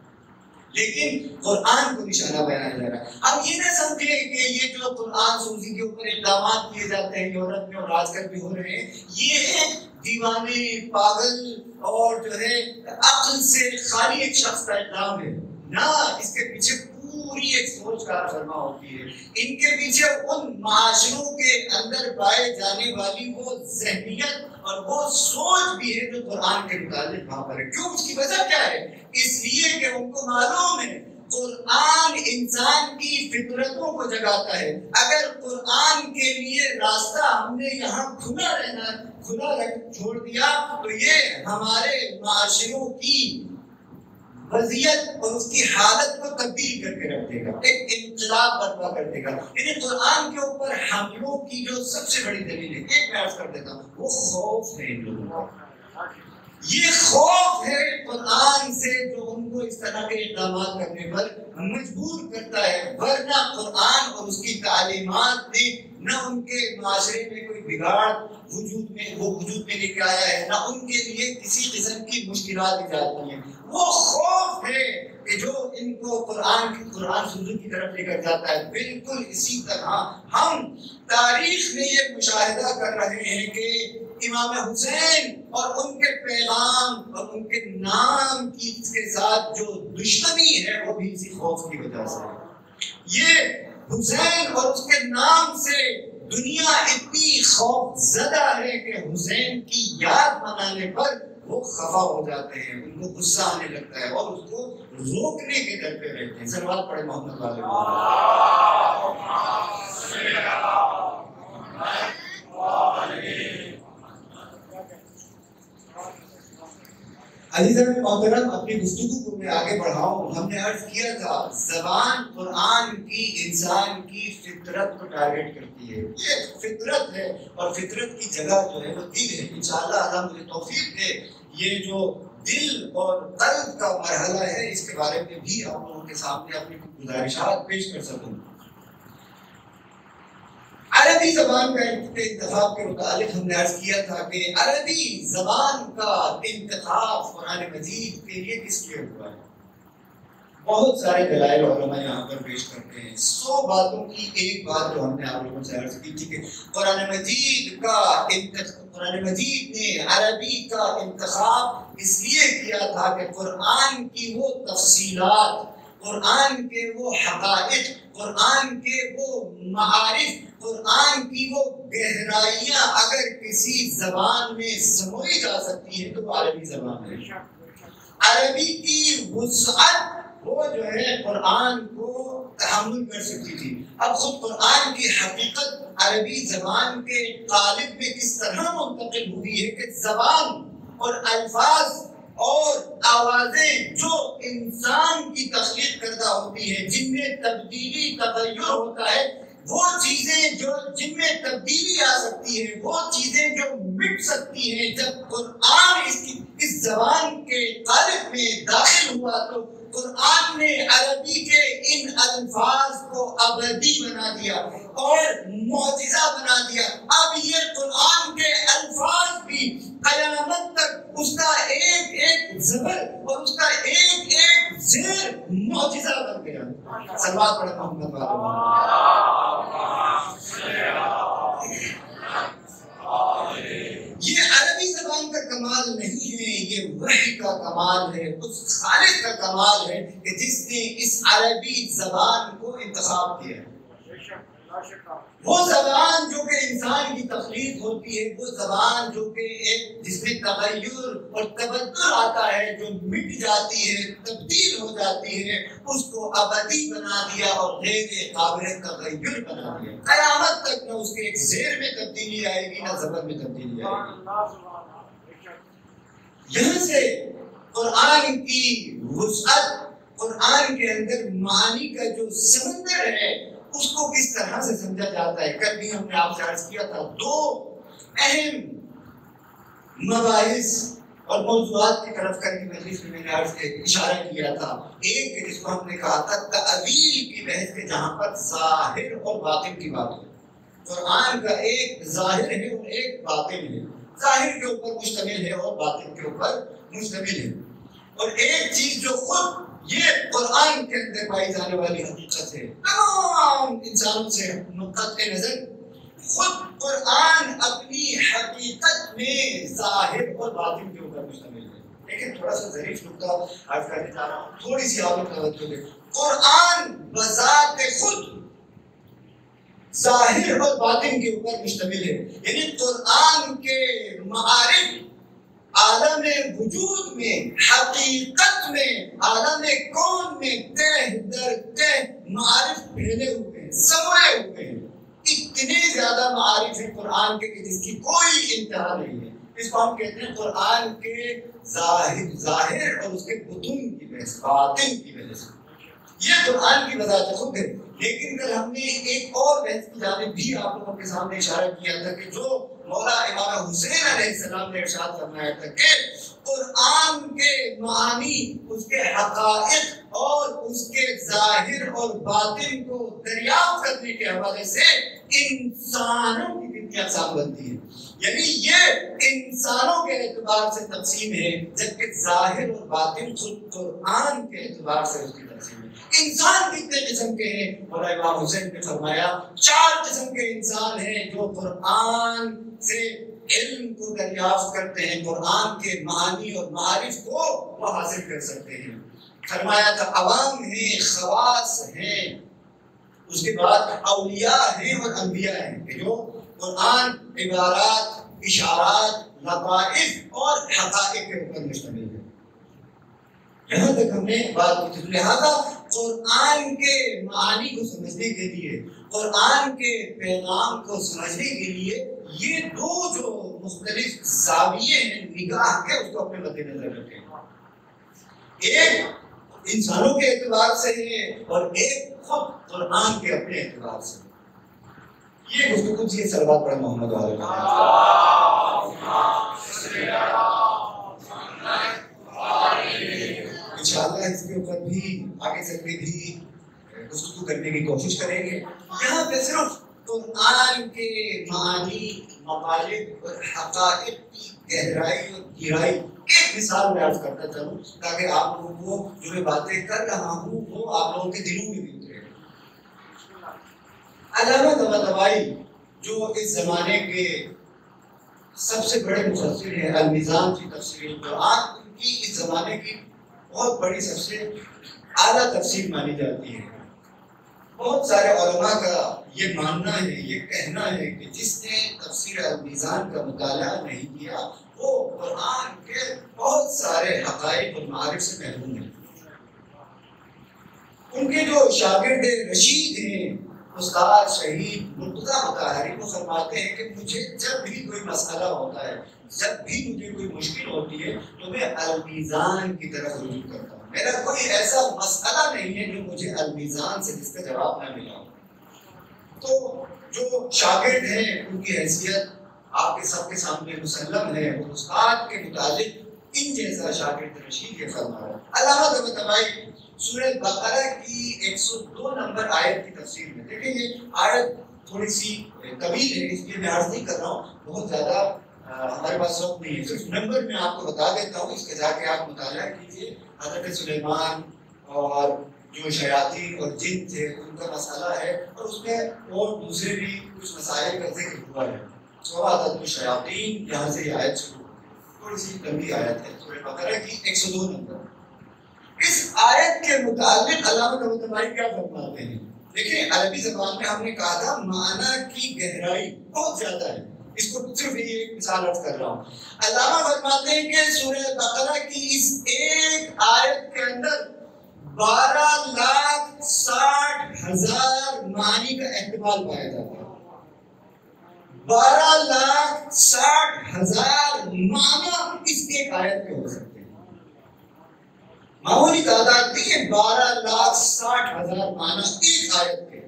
لیکن قرآن کو نشانہ بنایا جا رہا ہے. اب یہ نہ سمجھے کہ یہ جو قرآن سوزی کے اوپر اقدامات کیے جاتے ہیں یورپ میں اور آج کل بھی ہو رہے ہیں، یہ دیوانے، پاگل اور جو ہے عقل سے خالی ایک شخص کا اقدام ہے. نہ، اس کے پیچھے پوری ایک سوچ کار فرما ہوتی ہے. ان کے پیچھے ان معاشروں کے اندر پائے جانے والی وہ ذہنیت اور وہ سوچ بھی ہے جو قرآن کے متعلق وہاں پر ہے. کیوں؟ اس کی وجہ کیا ہے؟ اس لیے کہ ان کو معلوم ہے قرآن انسان کی فطرتوں کو جگاتا ہے. اگر قرآن کے لیے راستہ ہم نے یہاں کھلا چھوڑ دیا تو یہ ہمارے معاشروں کی وضعیت اور اس کی حالت کو تبدیل کر کے رکھ دے گا، ایک انقلاب برپا کر دے گا. یعنی قرآن کے اوپر حملوں کی جو سب سے بڑی دلیل ہے، ایک میں عرض کر دیتا ہوں، وہ خوف ہے ان لوگوں کا. یہ خوف ہے قرآن سے جو ان کو اس طرح کے اقدامات کرنے پر مجبور کرتا ہے، ورنہ قرآن اور اس کی تعلیمات نے نہ ان کے معاشرے میں کوئی بگاڑ وجود میں لے کے آیا ہے، نہ ان کے لیے کسی قسم کی مشکلات ایجاد کی ہیں۔ وہ خوف ہے کہ جو ان کو قرآن سنت کی طرف لے کر جاتا ہے۔ بالکل اسی طرح ہم تاریخ میں یہ مشاہدہ کر رہے ہیں کہ امام حسین اور ان کے پیغام اور ان کے نام کی کے ساتھ جو دشمنی ہے وہ بھی اسی خوف کی وجہ سے ہے۔ یہ حسین اور اس کے نام سے دنیا اتنی خوف زدہ ہے کہ حسین کی یاد منانے پر وہ خفا ہو جاتے ہیں، ان کو غصہ آنے لگتا ہے اور اس کو روکنے کے ڈر پہ رہتے ہیں۔ سلوات پڑھے محمد والے عزیزان محترم، اپنی گفتگو کو میں آگے بڑھاؤں۔ ہم نے عرض کیا تھا زبان قرآن کی انسان کی فطرت کو ٹارگیٹ کرتی ہے، یہ فطرت ہے اور فطرت کی جگہ جو ہے وہ دل ہے۔ انشاءاللہ اللہ مجھے توفیق دے یہ جو دل اور قلب کا مرحلہ ہے اس کے بارے میں بھی آپ لوگوں کے سامنے اپنی گزارشات پیش کر سکوں۔ عربی زبان کا انتخاب کے متعلق ہم نے عرض کیا تھا کہ عربی زبان کا انتخاب قرآن مجید کے لیے کس لیے ہوا ہے؟ بہت سارے دلائل علماء یہاں پر پیش کرتے ہیں۔ 100 باتوں کی ایک بات جو ہم نے آپ لوگوں سے عرض کی تھی کہ قرآن مجید نے عربی کا انتخاب اس لیے کیا تھا کہ قرآن کی وہ تفصیلات، قرآن کے وہ حقائق، قرآن کے وہ معارف، قرآن کی وہ گہرائیاں اگر کسی زبان میں سموئی جا سکتی ہے تو وہ عربی زبان ہے۔ عربی کی وسعت وہ جو ہے قرآن کو تحمل کر سکتی تھی۔ اب خود قرآن کی حقیقت عربی زبان کے قالب میں کس طرح منتقل ہوئی ہے کہ زبان اور الفاظ اور آوازیں جو انسان کی تخلیق کردہ ہوتی ہے، جن میں تبدیلی تغیر ہوتا ہے، وہ چیزیں جو جن میں تبدیلی آ سکتی ہے، وہ چیزیں جو مٹ سکتی ہیں، جب قرآن اس زبان کے قالب میں داخل ہوا تو قرآن نے عربی کے ان الفاظ کو ابدی بنا دیا اور معجزہ بنا دیا۔ اب یہ قرآن کے الفاظ بھی قیامت تک اس کا ایک ایک زبر اور اس کا ایک ایک زیر معجزہ بن گیا۔ صلوات پڑھے محمد یہ عربی زبان کا کمال نہیں ہے، یہ وحی کا کمال ہے، اس خالق کا کمال ہے کہ جس نے اس عربی زبان کو انتخاب کیا ہے۔ وہ زبان جو کہ انسان کی تخلیق ہوتی ہے، وہ زبان جو کہ جس میں تغیر اور تبدل آتا ہے، جو مٹ جاتی ہے، تبدیل ہو جاتی ہے، اس کو ابدی بنا دیا اور غیر قابل تغیر بنا دیا۔ قیامت تک نہ اس کے ایک زیر میں تبدیلی آئے گی نہ زبر میں تبدیلی آئے گی۔ یہاں سے قرآن کی وسعت، قرآن کے اندر معانی کا جو سمندر ہے اس کو کس طرح سے سمجھا جاتا ہے۔ کل بھی ہم نے آپ سے عرض کیا تھا 2 اہم مباحث اور موضوعات کی طرف کل کی مجلس میں نے اشارہ کیا تھا۔ ایک جس کو ہم نے کہا تھا تأویل کی بحث کے، جہاں پر ظاہر اور باطن کی بات ہے۔ قرآن کا ایک ظاہر ہے اور ایک باطن ہے، ظاہر کے اوپر مشتمل ہے اور باطن کے اوپر مشتمل ہے۔ اور ایک چیز جو خود یہ قرآن کے اندر پائی جانے والی حقیقت ہے، تمام انسانوں سے منقطع نظر خود قرآن اپنی حقیقت میں ظاہر اور باطن کے اوپر مشتمل ہے۔ لیکن تھوڑا سا ظریف نکتہ عرض کرنے جا رہا ہوں، تھوڑی سی آپ توجہ دیں۔ قرآن بذات خود ظاہر اور باطن کے اوپر مشتمل ہے، یعنی قرآن کے معارف عالم وجود میں، حقیقت میں، عالم کون میں تہ در تہ معارف پھیلے ہوئے ہیں، سمائے ہوئے ہیں۔ اتنے زیادہ معارف ہیں قرآن کے کہ جس کی کوئی انتہا نہیں ہے۔ اس کو ہم کہتے ہیں قرآن کے ظاہر اور اس کے بطن کی وجہ سے، باطن کی وجہ سے۔ یہ قرآن کی بذات خود ہے۔ لیکن کل ہم نے ایک اور بحث کی جانب بھی آپ لوگوں کے سامنے اشارہ کیا تھا کہ جو مولا امام حسین علیہ السلام نے ارشاد فرمایا تھا کہ قرآن کے معانی، اس کے حقائق اور اس کے ظاہر اور باطن کو دریافت کرنے کے حوالے سے انسانوں کی کتنی اقسام بنتی ہیں. یعنی یہ انسانوں کے اعتبار سے تقسیم ہے، جبکہ ظاہر اور باطن خود قرآن کے اعتبار سے اس کی تقسیم ہے. انسان کتنے قسم کے ہیں؟ اور امام حسین نے فرمایا 4 قسم کے انسان ہیں جو قرآن سے علم کو دریافت کرتے ہیں، قرآن کے معانی اور معارف کو وہ حاصل کر سکتے ہیں. فرمایا تھا عوام ہیں، خواص ہیں، اس کے بعد اولیاء ہیں اور انبیاء ہیں کہ جو قرآن عبارات، اشارات، لطائف اور حقائق کے اوپر مشتمل ہے. یہاں تک ہم نے بات کی. لہذا قرآن کے معانی کو سمجھنے کے لیے، قرآن کے پیغام کو سمجھنے کے لیے یہ 2 جو مختلف زاویے ہیں نگاہ کے، اس کو اپنے مد نظر رکھیں. ایک انسانوں کے اعتبار سے ہے اور ایک خود قرآن کے اپنے اعتبار سے. یہ گفتگو تھی صلوات پڑھ محمد والے کا. انشاءاللہ اس کے اوپر بھی آگے چل کے بھی گفتگو کرنے کی کوشش کریں گے. یہاں پہ صرف قرآن کے معانی، مطالب اور حقائق کی گہرائی اور گہرائی ایک مثال میں عرض کرتا چلوں تاکہ آپ لوگوں کو جو میں باتیں کر رہا ہوں وہ آپ لوگوں کے دلوں میں بھی اترے. علامہ طباطبائی جو اس زمانے کے سب سے بڑے مفسر ہیں، المیزان کی تفسیر القرآن ان کی اس زمانے کی بہت بڑی، سب سے اعلیٰ تفسیر مانی جاتی ہے. بہت سارے علماء کا یہ ماننا ہے، یہ کہنا ہے کہ جس نے تفسیر المیزان کا مطالعہ نہیں کیا وہ قرآن کے بہت سارے حقائق اور معارف سے محروم ہیں. ان کے جو شاگرد رشید ہیں استاد شہید مرتضیٰ مطہری، وہ فرماتے ہیں کہ مجھے جب بھی کوئی مسئلہ ہوتا ہے، جب بھی مجھے کوئی مشکل ہوتی ہے تو میں المیزان کی طرف رجوع کرتا ہوں. میرا کوئی ایسا مسئلہ نہیں ہے جو مجھے المیزان سے جس کا جواب نہ ملا ہو. تو جو شاگرد ہیں ان کی حیثیت آپ کے سب کے سامنے مسلم ہے. وہ استاد کے متعلق ان جیسا شاگرد رشید یہ فرما رہا ہے. علامہ طباطبائی سورہ بقرہ کی 102 نمبر آیت کی تفسیر میں دیکھیں، یہ آیت تھوڑی سی طویل ہے اس لیے میں عرض نہیں کر رہا ہوں، بہت زیادہ ہمارے پاس وقت نہیں ہے. صرف نمبر میں آپ کو بتا دیتا ہوں، اس کے جا کے آپ مطالعہ کیجیے. حضرت سلیمان اور جو شیاطین اور جن تھے ان کا مسئلہ ہے، اور اس میں اور دوسرے بھی کچھ مسائل کا ذکر ہوا ہے. سورۃ الشیاطین یہاں سے یہ آیت شروع ہوتی ہے، تھوڑی سی لمبی آیت ہے، سورہ بقرہ کی 102 نمبر. اس آیت کے متعلق علامہ طباطبائی کیا فرماتے ہیں؟ دیکھیں عربی زبان میں ہم نے کہا تھا معنی کی گہرائی بہت زیادہ ہے. اس کو صرف یہ ایک مثال عرض کر رہا ہوں. علامہ فرماتے ہیں کہ سورہ بقرہ کی اس ایک آیت کے اندر 12,60,000 معنی کا احتمال پایا جاتا ہے. 12,60,000 معنی اس ایک آیت کے ہو سکتے ہیں. معمولی تعداد نہیں ہے، 12,60,000 معنی ایک آیت کے.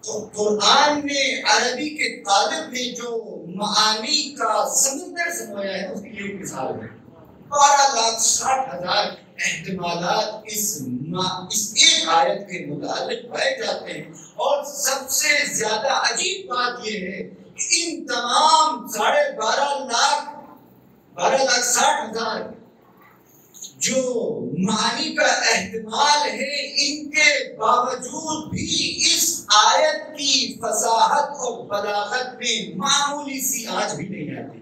تو قرآن نے عربی کے طالب نے جو معانی کا سمندر سمایا ہے اس کی یہ مثال ہے. 12,60,000 احتمالات اس ایک آیت کے متعلق پائے جاتے ہیں. اور سب سے زیادہ عجیب بات یہ ہے کہ ان تمام 12,60,000 جو معانی کا احتمال ہے، ان کے باوجود بھی اس آیت کی فصاحت اور بلاغت میں معمولی سی آنچ بھی نہیں آتی.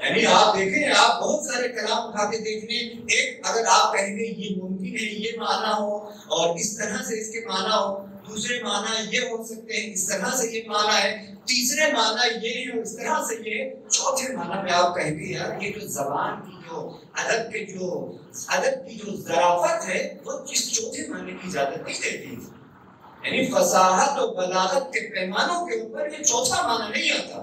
یعنی آپ دیکھیں، آپ بہت سارے کلام اٹھا کے دیکھ لیں، ایک اگر آپ کہیں گے یہ ممکن ہے یہ معنی ہو اور اس طرح سے اس کے معنی ہو، دوسرے معنی یہ ہو سکتے ہیں، اس طرح سے یہ معنی ہے، تیسرے معنی یہ ہے اور اس طرح سے یہ، چوتھے معنی میں آپ کہیں گے یار یہ جو زبان کی جو ادب کی جو ظرافت ہے وہ اس چوتھے معنی کی اجازت نہیں دیتی. یعنی فصاحت اور بلاغت کے پیمانوں کے اوپر یہ چوتھا معنی نہیں آتا.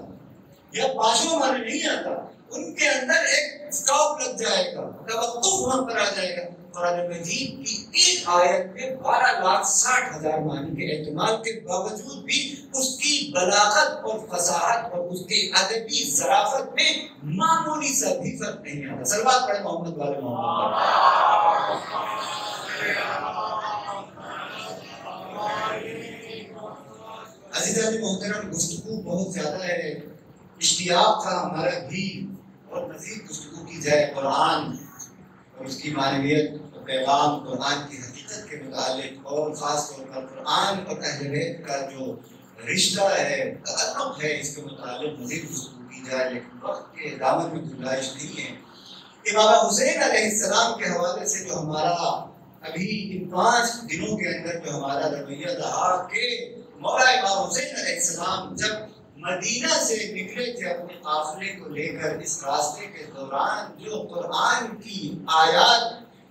یا پانچوں معنی نہیں آتا، ان کے اندر ایک سٹاپ لگ جائے گا، توقف وہاں پر آ جائے گا۔ قرآن مجید کی ایک آیت میں 12,60,000 معنی کے احتمال کے باوجود بھی اس کی بلاغت اور فصاحت اور اس کے ادبی ظرافت میں معمولی سا بھی فرق نہیں آتا۔ صلوات پڑھیں محمد والے محمد۔ عزیزان محترم، گفتگو بہت زیادہ ہے، اشتیاق تھا ہمارا بھی اور مزید گفتگو کی جائے قرآن اور اس کی معنویت اور پیغام، قرآن کی حقیقت کے متعلق، اور خاص طور پر قرآن اور اہل بیت کا جو رشتہ ہے، تعلق ہے، اس کے متعلق مزید گفتگو کی جائے، لیکن وقت کے دامن میں گنجائش نہیں ہے۔ امام حسین علیہ السلام کے حوالے سے جو ہمارا ابھی ان 5 دنوں کے اندر جو ہمارا رویہ رہا کہ مولا امام حسین علیہ السلام جب مدینہ سے نکلے تھے اپنے قافلے کو لے کر، اس راستے کے دوران جو قرآن کی آیات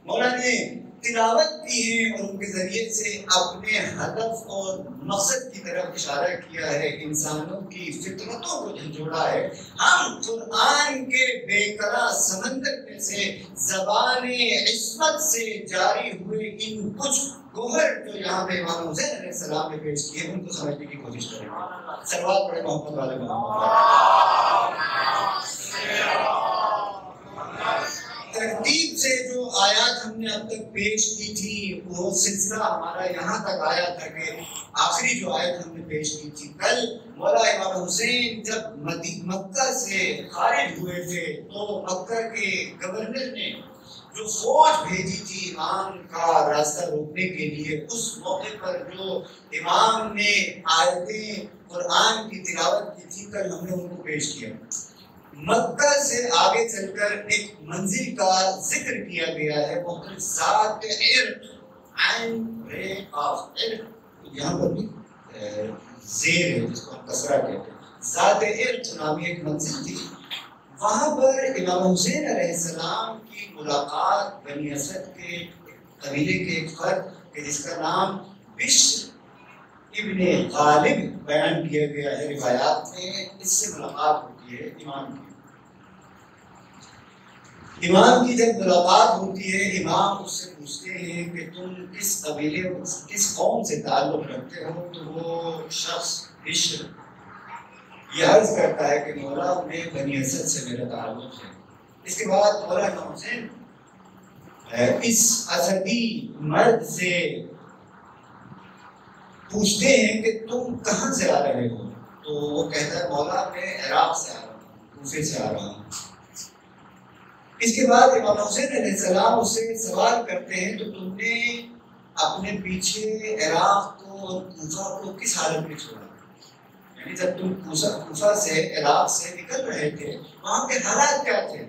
مولا نے تلاوت کی ہیں اور ان کے ذریعے سے اپنے ہدف اور مقصد کی طرف اشارہ کیا ہے، انسانوں کی فطرتوں کو جھنجھوڑا ہے، ہم قرآن کے بے قرار سمندر میں سے زبان عصمت سے جاری ہوئے ان کچھ گوہر جو یہاں پہ امام حسین علیہ السلام نے پیش کیے ان کو سمجھنے کی کوشش کریں گے۔ صلوات پڑھیں محمد والے محمد۔ ترتیب سے جو آیات ہم نے اب تک پیش کی تھی وہ سلسلہ ہمارا یہاں تک آیا تھا کہ آخری جو آیت ہم نے پیش کی تھی، کل مولا امام حسین جب مکہ سے خارج ہوئے تھے تو مکہ کے گورنر نے جو فوج بھیجی تھی امام کا راستہ روکنے کے لیے، اس موقع پر جو امام نے آیتیں قرآن کی تلاوت کی تھی کل ہم نے ان کو پیش کیا۔ مکہ سے آگے چل کر ایک منزل کا ذکر کیا گیا ہے، وہ ذات عرق، عین رے قاف عرق، یہاں پر بھی زیر ہے جس کو ہم کسرہ کہتے ہیں، ذات عرق نامی ایک منزل تھی، وہاں پر امام حسین علیہ السلام کی ملاقات بنی اسد کے قبیلے کے ایک فرد کہ جس کا نام بشر ابن غالب بیان کیا گیا ہے روایات میں، اس سے ملاقات ہوتی ہے امام کی جب ملاقات ہوتی ہے امام اس سے پوچھتے ہیں کہ تم کس قبیلے کس قوم سے تعلق رکھتے ہو، تو وہ شخص بشر یہ عرض کرتا ہے کہ مولا میں بنی اسد سے میرا تعلق ہے۔ اس کے بعد مولا امام حسین اس اسدی مرد سے پوچھتے ہیں کہ تم کہاں سے آ رہے ہو، تو وہ کہتا ہے مولا میں عراق سے آ رہا ہوں، کوفے سے آ رہا ہوں۔ اس کے بعد امام حسین علیہ السلام اس سے سوال کرتے ہیں تو تم نے اپنے پیچھے عراق کو اور کوفہ کو کس حالت میں چھوڑا، یعنی جب تم کوفہ سے عراق سے نکل رہے تھے وہاں کے حالات کیا تھے؟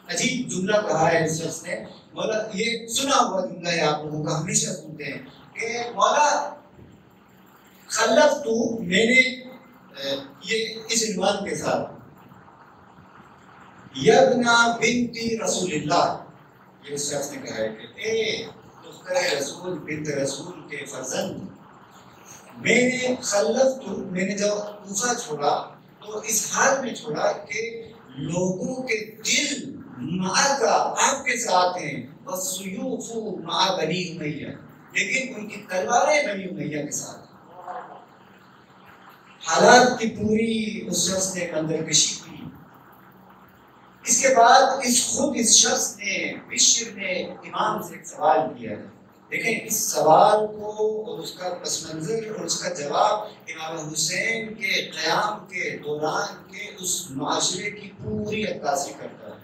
عجیب جملہ کہا ہے اس شخص نے، مولا یہ سنا ہوا جملہ ہے آپ لوگوں کا، ہمیشہ سنتے ہیں کہ مولا خلف تو میں نے یہ اس عنوان کے ساتھ یبنا بنتی رسول اللہ، یہ اس شخص نے کہا ہے کہ اے دختر رسول بنت رسول کے فرزند، میں نے خلف تو میں نے جب کوفہ چھوڑا تو اس حال میں چھوڑا کہ لوگوں کے دل کا آپ کے ساتھ ہیں، وَالسُّيُوفُ مَعَ بنی امیہ، لیکن ان کی تلواریں بنی امیہ کے ساتھ۔ حالات کی پوری اس شخص نے منظر کشی کی۔ اس کے بعد اس شخص نے بشر نے امام سے ایک سوال کیا ہے، دیکھیں اس سوال کو اور اس کا پس منظر اور اس کا جواب امام حسین کے قیام کے دوران کے اس معاشرے کی پوری عکاسی کرتا ہے۔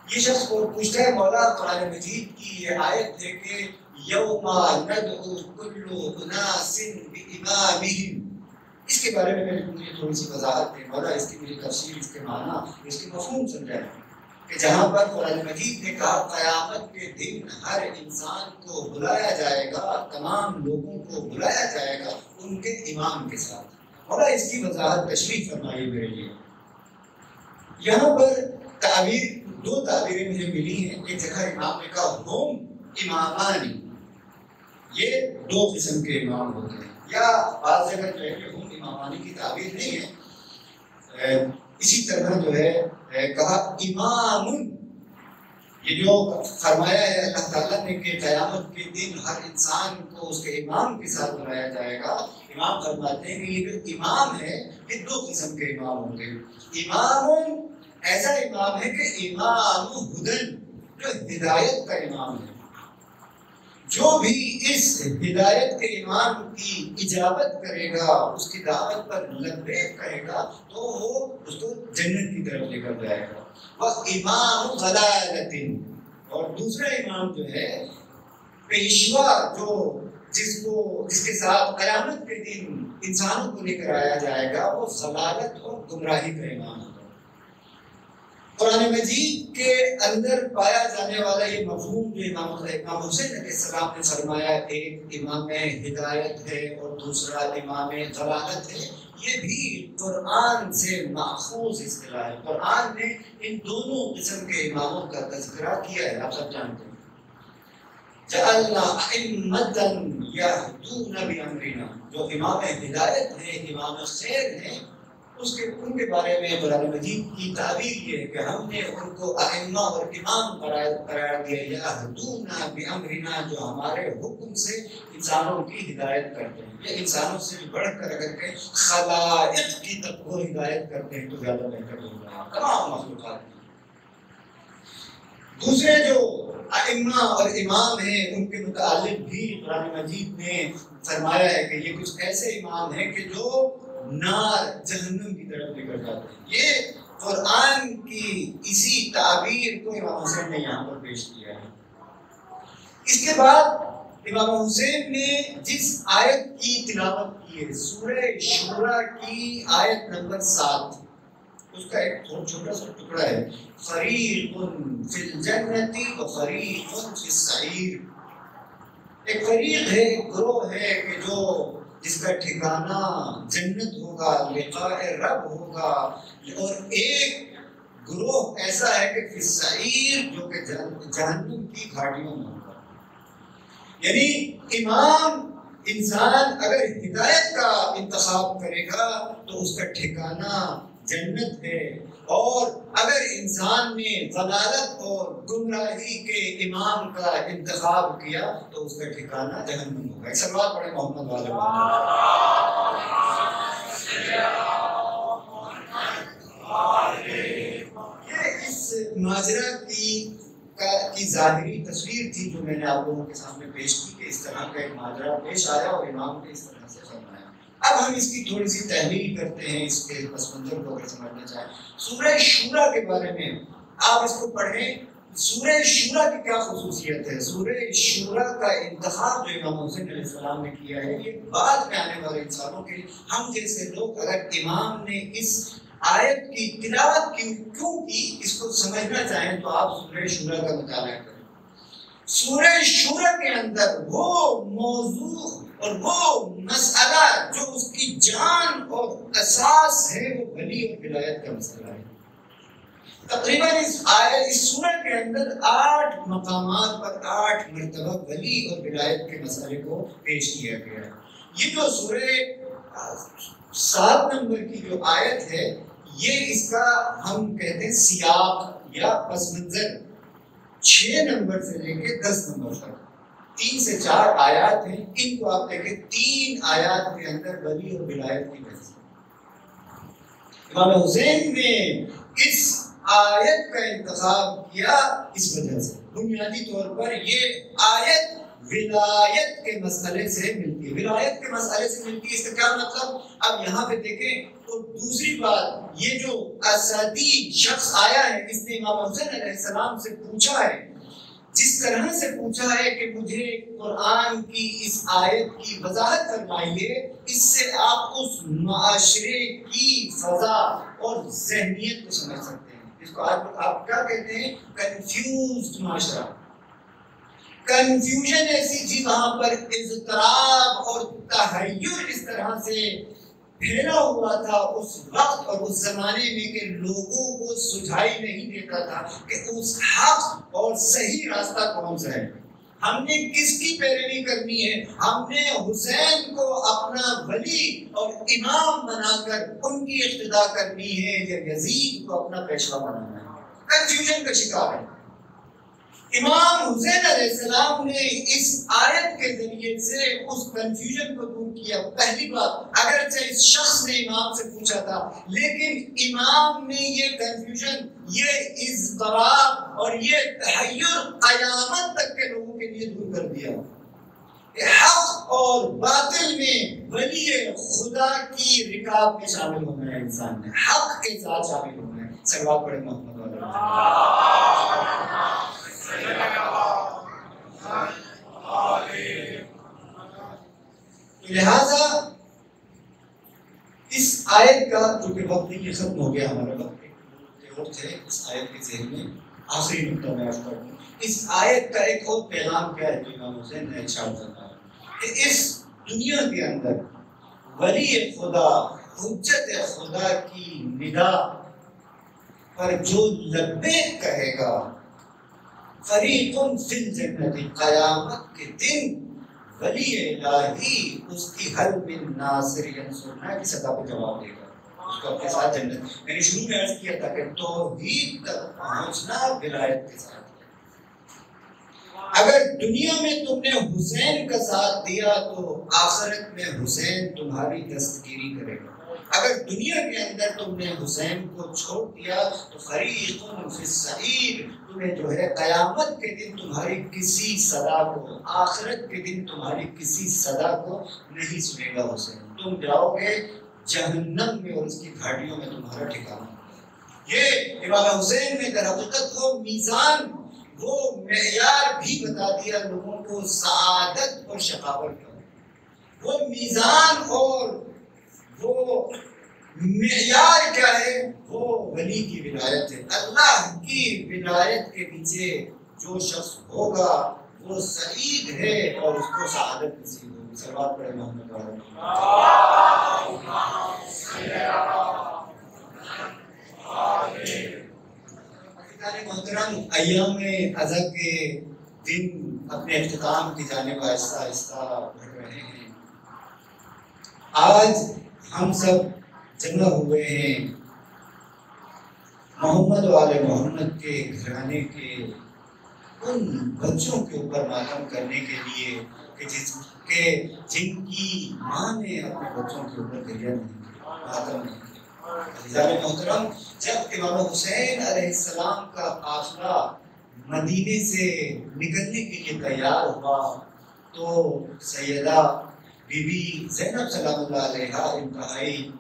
یہ شخص کو پوچھتا ہے مولا قرآن مجید کی یہ آیت ہے کہ یوم ندعو کل اناس بامامہم، اس کے بارے میں مجھے تھوڑی سی وضاحت ہے مولا، اس کی مجھے تفسیر، اس کے معنی، اس کے مفہوم سمجھائیں کہ جہاں پر قرآن مجید نے کہا قیامت کے دن ہر انسان کو بلایا جائے گا، تمام لوگوں کو بلایا جائے گا ان کے امام کے ساتھ، مولا اس کی وضاحت تشریح فرمائیے میرے لیے۔ یہاں پر تعبیر دو تعبیریں مجھے ملی ہیں، ایک جگہ امام نے کہا ہوم امامانی، یہ دو قسم کے امام ہوتے ہیں، یا بعض جگہ جو ہے کہ ہوم امامانی کی تعبیر نہیں ہے، اسی طرح جو ہے کہا امام، یہ جو فرمایا ہے اللہ تعالیٰ نے کہ قیامت کے دن ہر انسان کو اس کے امام کے ساتھ بلایا جائے گا. امام فرماتے ہیں کہ یہ جو امام ہے یہ دو قسم کے امام ہوں گے. امام ایسا امام ہے کہ امام ہدن، جو ہدایت کا امام ہے. جو بھی اس ہدایت کے امام کی اجابت کرے گا، اس کی دعوت پر لبیک کہے گا، تو وہ اس کو جنت کی طرف لے کر جائے گا. وہ امام ضلالت، اور دوسرا امام جو ہے پیشوا، جو جس کے ساتھ قیامت کے دن انسانوں کو لے کر آیا جائے گا، وہ ضلالت اور گمراہی کا امام ہوگا. قرآن مجید کے اندر پایا جانے والا یہ مفہوم جو امام حسین علیہ السلام نے فرمایا، ایک امام ہدایت ہے اور دوسرا امام ضلالت ہے، یہ بھی قرآن سے ماخوذ اصطلاح ہے. قرآن نے ان دونوں قسم کے اماموں کا تذکرہ کیا ہے، آپ سب جانتے ہیں. جعلنا ائمة يهدون بأمرنا، جو امام ہدایت ہے، امام خیر ہیں، ان کے بارے میں قرآن مجید کی تعبیر یہ ہے کہ ہم نے ان کو ائمہ اور امام قرار دیا، یہدون بأمرنا، جو ہمارے حکم سے انسانوں کی ہدایت کرتے ہیں. یہ انسانوں سے بھی بڑھ کر اگر کہ خلائق کی تک وہ ہدایت کرتے ہیں تو زیادہ بہتر ہوگا تمام مخلوقات کی. دوسرے جو ائمہ اور امام ہیں ان کے متعلق بھی قرآن مجید نے فرمایا ہے کہ یہ کچھ ایسے امام ہیں کہ جو نار جہنم کی طرف لے کر جاتے ہیں. یہ قرآن کی اسی تعبیر کو امام حسین نے یہاں پر پیش کیا ہے. اس کے بعد امام حسین نے جس آیت کی تلاوت کی ہے، سورہ شورا کی آیت نمبر 7، اس کا ایک چھوٹا سا ٹکڑا ہے، فریق فی الجنت و فریق فی السعیر. ایک فریق ہے، ایک گروہ ہے کہ جو جس کا ٹھکانہ جنت ہوگا، لقاء رب ہوگا، اور ایک گروہ ایسا ہے کہ فی السعیر، جو کہ جہنم کی گھاٹیوں میں ہوگا. یعنی امام انسان اگر ہدایت کا انتخاب کرے گا تو اس کا ٹھکانہ جنت ہے، اور اگر انسان نے ضلالت اور گمراہی کے امام کا انتخاب کیا تو اس کا ٹھکانہ جہنم ہوگا. ایک صلوات پڑھیں محمد والے. یہ اس ماجرا کی ظاہری تصویر تھی جو میں نے آپ لوگوں کے سامنے پیش کی کہ اس طرح کا ایک ماجرا پیش آیا اور امام نے اس طرح سے فرمایا. اب ہم اس کی تھوڑی سی تحلیل کرتے ہیں، اس کے پس منظر کو اگر سمجھنا چاہیں. سورہ شورا کے بارے میں آپ اس کو پڑھیں. سورہ شورا کی کیا خصوصیت ہے؟ سورہ شورا کا انتخاب جو امام حسین علیہ السلام نے کیا ہے، یہ بعد میں آنے والے انسانوں کے لیے، ہم جیسے لوگ اگر امام نے اس آیت کی تلاوت کیوں کی اس کو سمجھنا چاہیں تو آپ سورہ شورا کا مطالعہ کریں. سورہ شورا کے اندر وہ موضوع اور وہ مسئلہ جو اس کی جان اور اساس ہے، وہ ولی اور ولایت کا مسئلہ ہے. تقریباً اس سورہ کے اندر 8 مقامات پر 8 مرتبہ ولی اور ولایت کے مسئلے کو پیش کیا گیا ہے. یہ جو سورہ 7 نمبر کی جو آیت ہے، یہ اس کا ہم کہتے ہیں سیاق یا پس منظر. 6 نمبر سے لے کے 10 نمبر تک 3 سے 4 آیات ہیں. ان کو آپ دیکھیں، 3 آیات کے اندر ولی اور ولایت کی بحث. امام حسین نے اس آیت کا انتخاب کیا اس وجہ سے، بنیادی طور پر یہ آیت ولایت کے مسئلے سے ملتی ہے. ولایت کے مسئلے سے ملتی ہے، اس کا کیا مطلب؟ اب یہاں پہ دیکھیں. اور دوسری بات، یہ جو اسدی شخص آیا ہے، اس نے امام حسین علیہ السلام سے پوچھا ہے، جس طرح سے پوچھا ہے کہ مجھے قرآن کی اس آیت کی وضاحت فرمائیے، اس سے آپ اس معاشرے کی فضا اور ذہنیت کو سمجھ سکتے ہیں. اس کو آپ کیا کہتے ہیں؟ کنفیوزڈ معاشرہ. کنفیوژن ایسی چیز وہاں پر اضطراب اور تحیر اس طرح سے پھیلا ہوا تھا اس وقت اور اس زمانے میں کہ لوگوں کو سجھائی نہیں دیتا تھا کہ اس حق اور صحیح راستہ کون سا ہے. ہم نے کس کی پیروی کرنی ہے؟ ہم نے حسین کو اپنا ولی اور امام بنا کر ان کی اقتدا کرنی ہے یا یزید کو اپنا پیشوا بنانا ہے؟ کنفیوژن کا شکار ہے۔ امام حسین علیہ السلام نے اس آیت کے ذریعے سے اس کنفیوژن کو دور کیا۔ پہلی بات، اگرچہ اس شخص نے امام سے پوچھا تھا، لیکن امام نے یہ کنفیوژن، یہ اضطراب اور یہ تحیر قیامت تک کے لوگوں کے لیے دور کر دیا۔ حق اور باطل میں ولی خدا کی رکاب میں شامل ہونا ہے، انسان نے حق کے ساتھ شامل ہونا ہے۔ صلوات پڑھیں محمد لہذا اس آیت کا، چونکہ وقت نہیں ختم ہو گیا ہمارا وقت ہے، اس آیت کے ذہن میں آخری نقطہ میں عرض کرتا ہوں۔ اس آیت کا ایک اور پیغام کیا ہے جو امام حسین نے ارشاد فرمایا کہ اس دنیا کے اندر ولی خدا، حجت خدا کی ندا پر جو لبیک کہے گا، فریق فی الجنت، قیامت کے دن ولی الہی اس کی حل من ناصر ینصرنا کی سطح پہ جواب دے گا، اس کو اپنے ساتھ جنت۔ میں نے شروع میں عرض کیا تھا کہ توحید تک پہنچنا ولایت کے ساتھ۔ اگر دنیا میں تم نے حسین کا ساتھ دیا تو آخرت میں حسین تمہاری دستگیری کرے گا۔ اگر دنیا کے اندر تم نے حسین کو چھوڑ دیا تو فریق فی السعیر، تمہیں جو ہے قیامت کے دن تمہاری کسی صدا کو، آخرت کے دن تمہاری کسی صدا کو نہیں سنے گا حسین، تم جاؤ گے جہنم میں اور اس کی گھاٹیوں میں تمہارا ٹھکانہ۔ یہ امام حسین نے در حقیقت وہ میزان، وہ معیار بھی بتا دیا لوگوں کو سعادت اور شقاوت کا۔ وہ میزان اور وہ معیار کیا ہے؟ وہ ولی کی ولایت ہے۔ اللہ کی ولایت کے پیچھے جو شخص ہوگا وہ سعید ہے اور اس کو سعادت نصیب ہوگی۔ صلوات پڑھیں محمد محترم، ایام اضحیٰ کے دن اپنے اختتام کی جانب آہستہ آہستہ بڑھ رہے ہیں۔ آج ہم سب جمع ہوئے ہیں محمد و آل محمد کے گھرانے کے ان بچوں کے اوپر ماتم کرنے کے لیے کہ جن کی ماں نے اپنے بچوں کے اوپر دریا نہیں کیا، ماتم نہیں کیا۔ عزیزان محترم، جب امام حسین علیہ السلام کا قافلہ مدینے سے نکلنے کے لیے تیار ہوا تو سیدہ بی بی زینب سلام اللہ علیہا انتہائی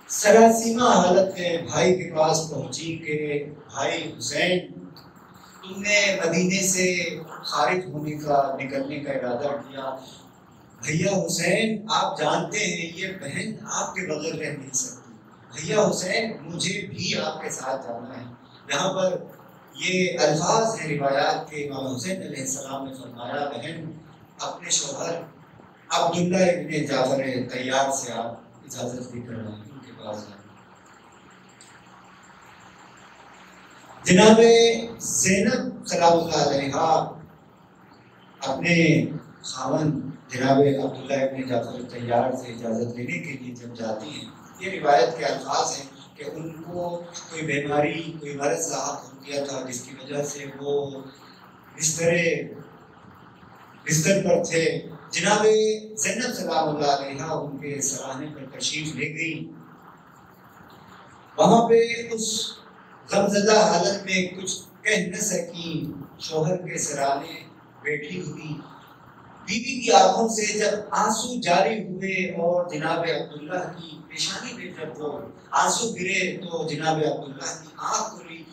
سراسیمہ حالت میں بھائی کے پاس پہنچی کہ بھائی حسین، تم نے مدینے سے خارج ہونے کا، نکلنے کا ارادہ کیا۔ بھیا حسین، آپ جانتے ہیں یہ بہن آپ کے بغیر رہ نہیں سکتی۔ بھیا حسین، مجھے بھی آپ کے ساتھ جانا ہے۔ یہاں پر یہ الفاظ ہیں روایات کے، امام حسین علیہ السلام نے فرمایا بہن اپنے شوہر عبداللہ ابن جعفر طیار سے آپ اجازت بھی کرنا ہے ان کے پاس جانا۔ جناب زینب سلام اللہ علیہا اپنے خاوند جناب عبداللہ ابن جعفر طیار سے اجازت لینے کے لیے جب جاتی ہیں، یہ روایت کے الفاظ ہیں کہ ان کو کوئی بیماری، کوئی مرض لاحق ہو گیا تھا جس کی وجہ سے وہ بستر پر تھے۔ جناب زینب سلام اللہ علیہا ان کے سرانے پر تشریف لے گئی۔ وہاں پہ اس غمزدہ حالت میں کچھ کہہ نہ سکی، شوہر کے سرانے بیٹھی ہوئی، بیوی کی آنکھوں سے جب آنسو جاری ہوئے اور جناب عبداللہ کی پیشانی میں جب وہ آنسو گرے تو جناب عبداللہ کی آنکھ کھلی۔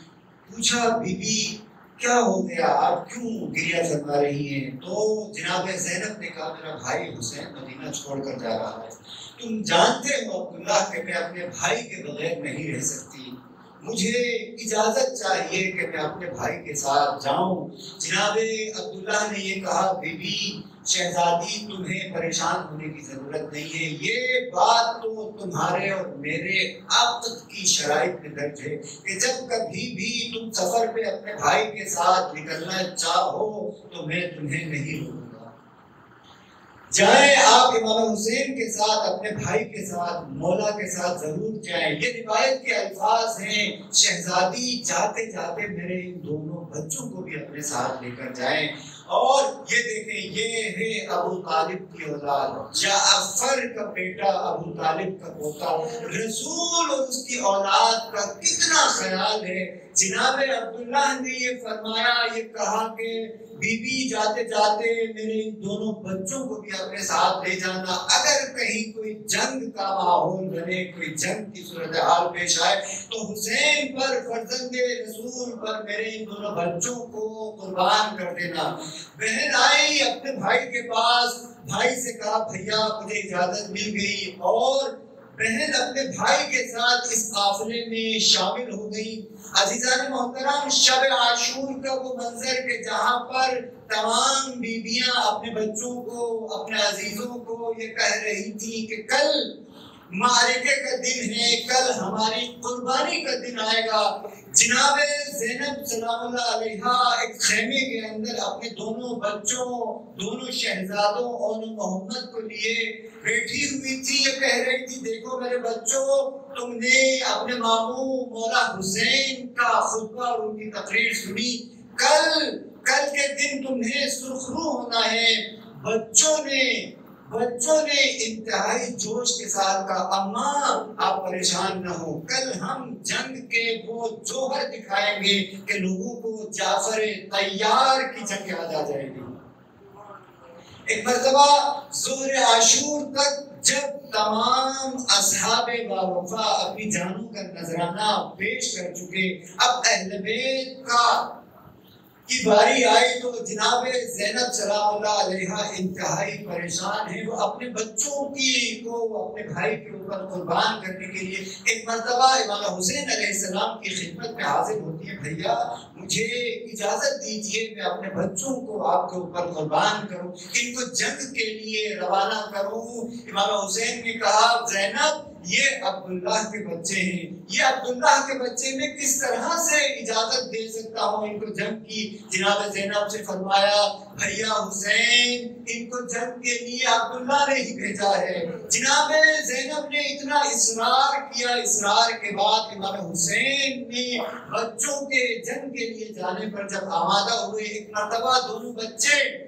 پوچھا بی بی کیا ہو گیا، آپ کیوں گریہ فرما رہی ہیں؟ تو جناب زینب نے کہا میرا بھائی حسین مدینہ چھوڑ کر جا رہا ہے، تم جانتے ہو عبداللہ کہ میں اپنے بھائی کے بغیر نہیں رہ سکتی، مجھے اجازت چاہیے کہ میں اپنے بھائی کے ساتھ جاؤں۔ جناب عبداللہ نے یہ کہا بی بی شہزادی تمہیں پریشان ہونے کی ضرورت نہیں ہے، یہ بات تو تمہارے اور میرے عقد کی شرائط میں درج ہے کہ جب کبھی بھی تم سفر پہ اپنے بھائی کے ساتھ نکلنا چاہو تو میں تمہیں نہیں روکوں گا۔ جائیں آپ امام حسین کے ساتھ، اپنے بھائی کے ساتھ، مولا کے ساتھ ضرور جائیں۔ یہ روایت کے الفاظ ہیں، شہزادی جاتے جاتے میرے ان دونوں بچوں کو بھی اپنے ساتھ لے کر جائیں۔ اور یہ دیکھیں، یہ ہے ابو طالب کی اولاد، جعفر کا بیٹا، ابو طالب کا پوتا، رسول اور اس کی اولاد کا کتنا خیال ہے۔ جناب عبداللہ نے یہ فرمایا، یہ کہا کہ بی بی جاتے جاتے میرے ان دونوں بچوں کو بھی اپنے ساتھ لے جانا، اگر کہیں کوئی جنگ کا ماحول بنے، کوئی جنگ کی صورتحال پیش آئے تو حسین پر، فرزند رسول پر میرے ان دونوں بچوں کو قربان کر دینا۔ بہن آئی اپنے بھائی کے پاس، بھائی سے کہا بھیا مجھے اجازت مل گئی، اور بہن اپنے بھائی کے ساتھ اس قافلے میں شامل ہو گئی۔ عزیزان محترم، شب عاشور کا وہ منظر کہ جہاں پر تمام بیویاں اپنے بچوں کو، اپنے عزیزوں کو یہ کہہ رہی تھی کہ کل معرکے کا دن ہے، کل ہماری قربانی کا دن آئے گا۔ جناب زینب سلام اللہ علیہا ایک خیمے کے اندر اپنے دونوں بچوں، دونوں شہزادوں اور محمد کو لیے بیٹھی ہوئی تھی۔ یہ کہہ رہی تھی دیکھو میرے بچوں، تم نے اپنے ماموں مولا حسین کا خطبہ اور ان کی تقریر سنی، کل کے دن تمہیں سرخرو ہونا ہے۔ بچوں نے انتہائی جوش کے ساتھ کہا اماں آپ پریشان نہ ہو، کل ہم جنگ کے وہ جوہر دکھائیں گے کہ لوگوں کو جعفر طیار کی جنگ یاد آ جائے گی۔ ایک مرتبہ ظہر عاشور تک جب تمام اصحاب باوفا اپنی جانوں کا نذرانہ پیش کر چکے، اب اہل بیت کی باری آئی تو جناب زینب سلام اللہ علیہا انتہائی پریشان ہیں۔ وہ اپنے بچوں کو اپنے بھائی کے اوپر قربان کرنے کے لیے ایک مرتبہ امام حسین علیہ السلام کی خدمت میں حاضر ہوتی ہے، بھیا مجھے اجازت دیجیے میں اپنے بچوں کو آپ کے اوپر قربان کروں، ان کو جنگ کے لیے روانہ کروں۔ امام حسین نے کہا زینب یہ عبداللہ کے بچے ہیں، یہ عبداللہ کے بچے میں کس طرح سے اجازت دے سکتا ہوں ان کو جنگ کی۔ جناب زینب سے فرمایا بھیا حسین ان کو جنگ کے لیے عبداللہ نے ہی بھیجا ہے۔ جناب زینب نے اتنا اصرار کیا، اصرار کے بعد امام حسین نے بچوں کے جنگ کے لیے جانے پر جب آمادہ ہوئے، ایک مرتبہ دونوں بچے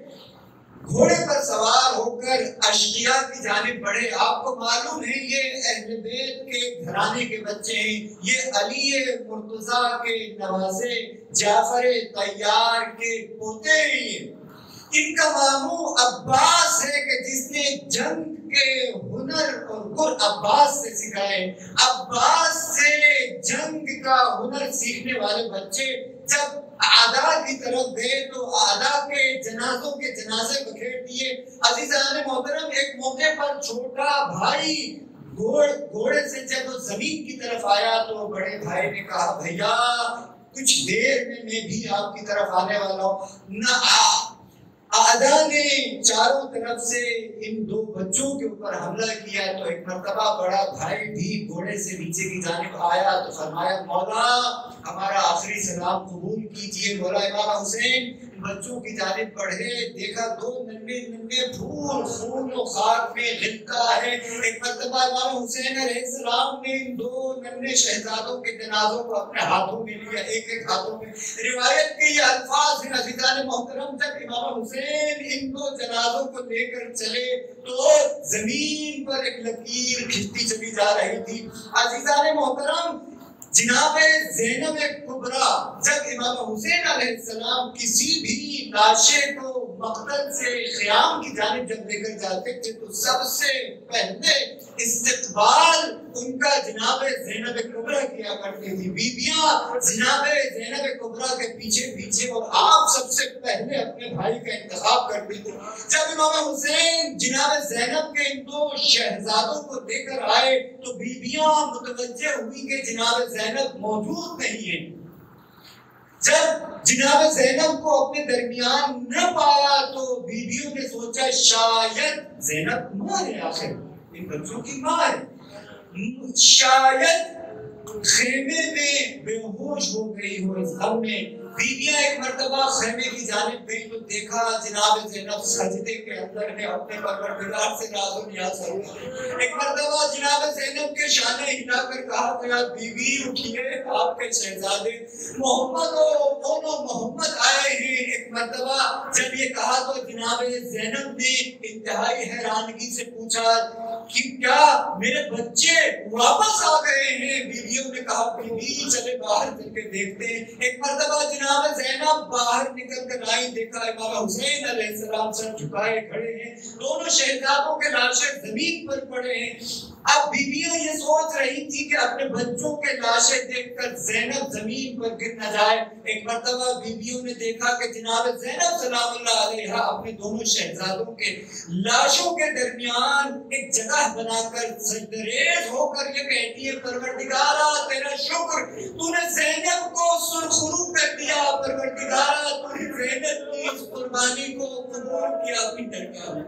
گھوڑے پر سوار ہو کر اشقیاء کی جانب بڑھے۔ آپ کو معلوم ہے یہ اہل بیت کے گھرانے کے بچے ہیں، یہ علی مرتضیٰ کے نواسے، جعفر طیار کے پوتے ہیں۔ ان کا ماموں عباس ہے کہ جس نے جنگ کے ہنر اور گر عباس سے سکھائے۔ عباس سے جنگ کا ہنر سیکھنے والے بچے جب اعداء کی طرف گئے تو اعداء کے جنازوں کے جنازے بکھیر دیے۔ عزیزان محترم، ایک موقع پر چھوٹا بھائی گھوڑے سے جب زمین کی طرف آیا تو بڑے بھائی نے کہا بھیا کچھ دیر میں بھی آپ کی طرف آنے والا ہوں۔ اعداء نے چاروں طرف سے ان دو بچوں کے اوپر حملہ کیا تو ایک مرتبہ بڑا بھائی بھی گھوڑے سے نیچے کی جانب آیا تو فرمایا مولا ہمارا آخری سلام قبول کیجئے۔ مولا امام حسین بچوں کی جانب بڑھے، دیکھا دو ننھے پھول خون و خاک میں غلطہ ہے۔ ایک مرتبہ امام حسین علیہ السلام نے ان دو ننھے شہزادوں کے جنازوں کو اپنے ہاتھوں میں لیا، ایک ایک ہاتھوں میں۔ روایت کے یہ الفاظ ہیں عزیزان محترم، جب امام حسین ان دو جنازوں کو لے کر چلے تو زمین پر ایک لکیر کھچتی چلی جا رہی تھی۔ عزیزان محترم، جناب زینب کبریٰ جب امام حسین علیہ السلام کسی بھی لاشے کو مقتل سے خیام کی جانب جب لے کر جاتے تھے تو سب سے پہلے استقبال ان کا جناب زینب کبریٰ کیا کرتی تھی، بیویاں جناب زینب کبریٰ کے پیچھے پیچھے، اور آپ سب سے پہلے اپنے بھائی کا انتخاب کرتے تھے۔ جب امام حسین جناب زینب کے ان دو شہزادوں کو دے کر آئے تو بیویاں متوجہ ہوئی کہ جناب زینب موجود نہیں ہے۔ جب جناب زینب کو اپنے درمیان نہ پایا تو بیویوں نے سوچا شاید زینب ماں ہے، آخر ان بچوں کی ماں ہے، شاید خیمے میں بے ہوش ہو گئی ہو اس غم میں۔ بیویاں ایک مرتبہ خیمے کی جانب گئی تو دیکھا جناب زینب سجدے کے اندر ہے، اپنے پروردگار سے راز و نیاز کرتے۔ ایک مرتبہ جناب زینب کے شانے ہلا کر کہا گیا بیوی اٹھیے، آپ کے شہزادے محمد و محمد آئے ہیں۔ ایک مرتبہ جب یہ کہا تو جناب زینب نے انتہائی حیرانگی سے پوچھا کہ کیا میرے بچے واپس آ گئے ہیں؟ بیویوں نے کہا بیوی چلے باہر چل کے دیکھتے ہیں۔ ایک مرتبہ جناب زینب باہر نکل کر آئی، دیکھا امام حسین علیہ السلام سر جھکائے کھڑے ہیں، دونوں شہزادوں کے لاشیں زمین پر پڑے ہیں۔ اب بیویاں یہ سوچ رہی تھی کہ اپنے بچوں کے لاشیں دیکھ کر زینب زمین پر گر نہ جائے۔ ایک مرتبہ بیویوں نے دیکھا کہ جناب زینب سلام اللہ علیہا اپنے دونوں شہزادوں کے لاشوں کے درمیان ایک جگہ بنا کر سجدریز ہو کر یہ کہتی ہے پروردگارا تیرا شکر، تو نے زینب کو سرخرو کر دیا، پروردگارا تو نے زینب کی اس قربانی کو قبول کیا اپنی درگاہ میں۔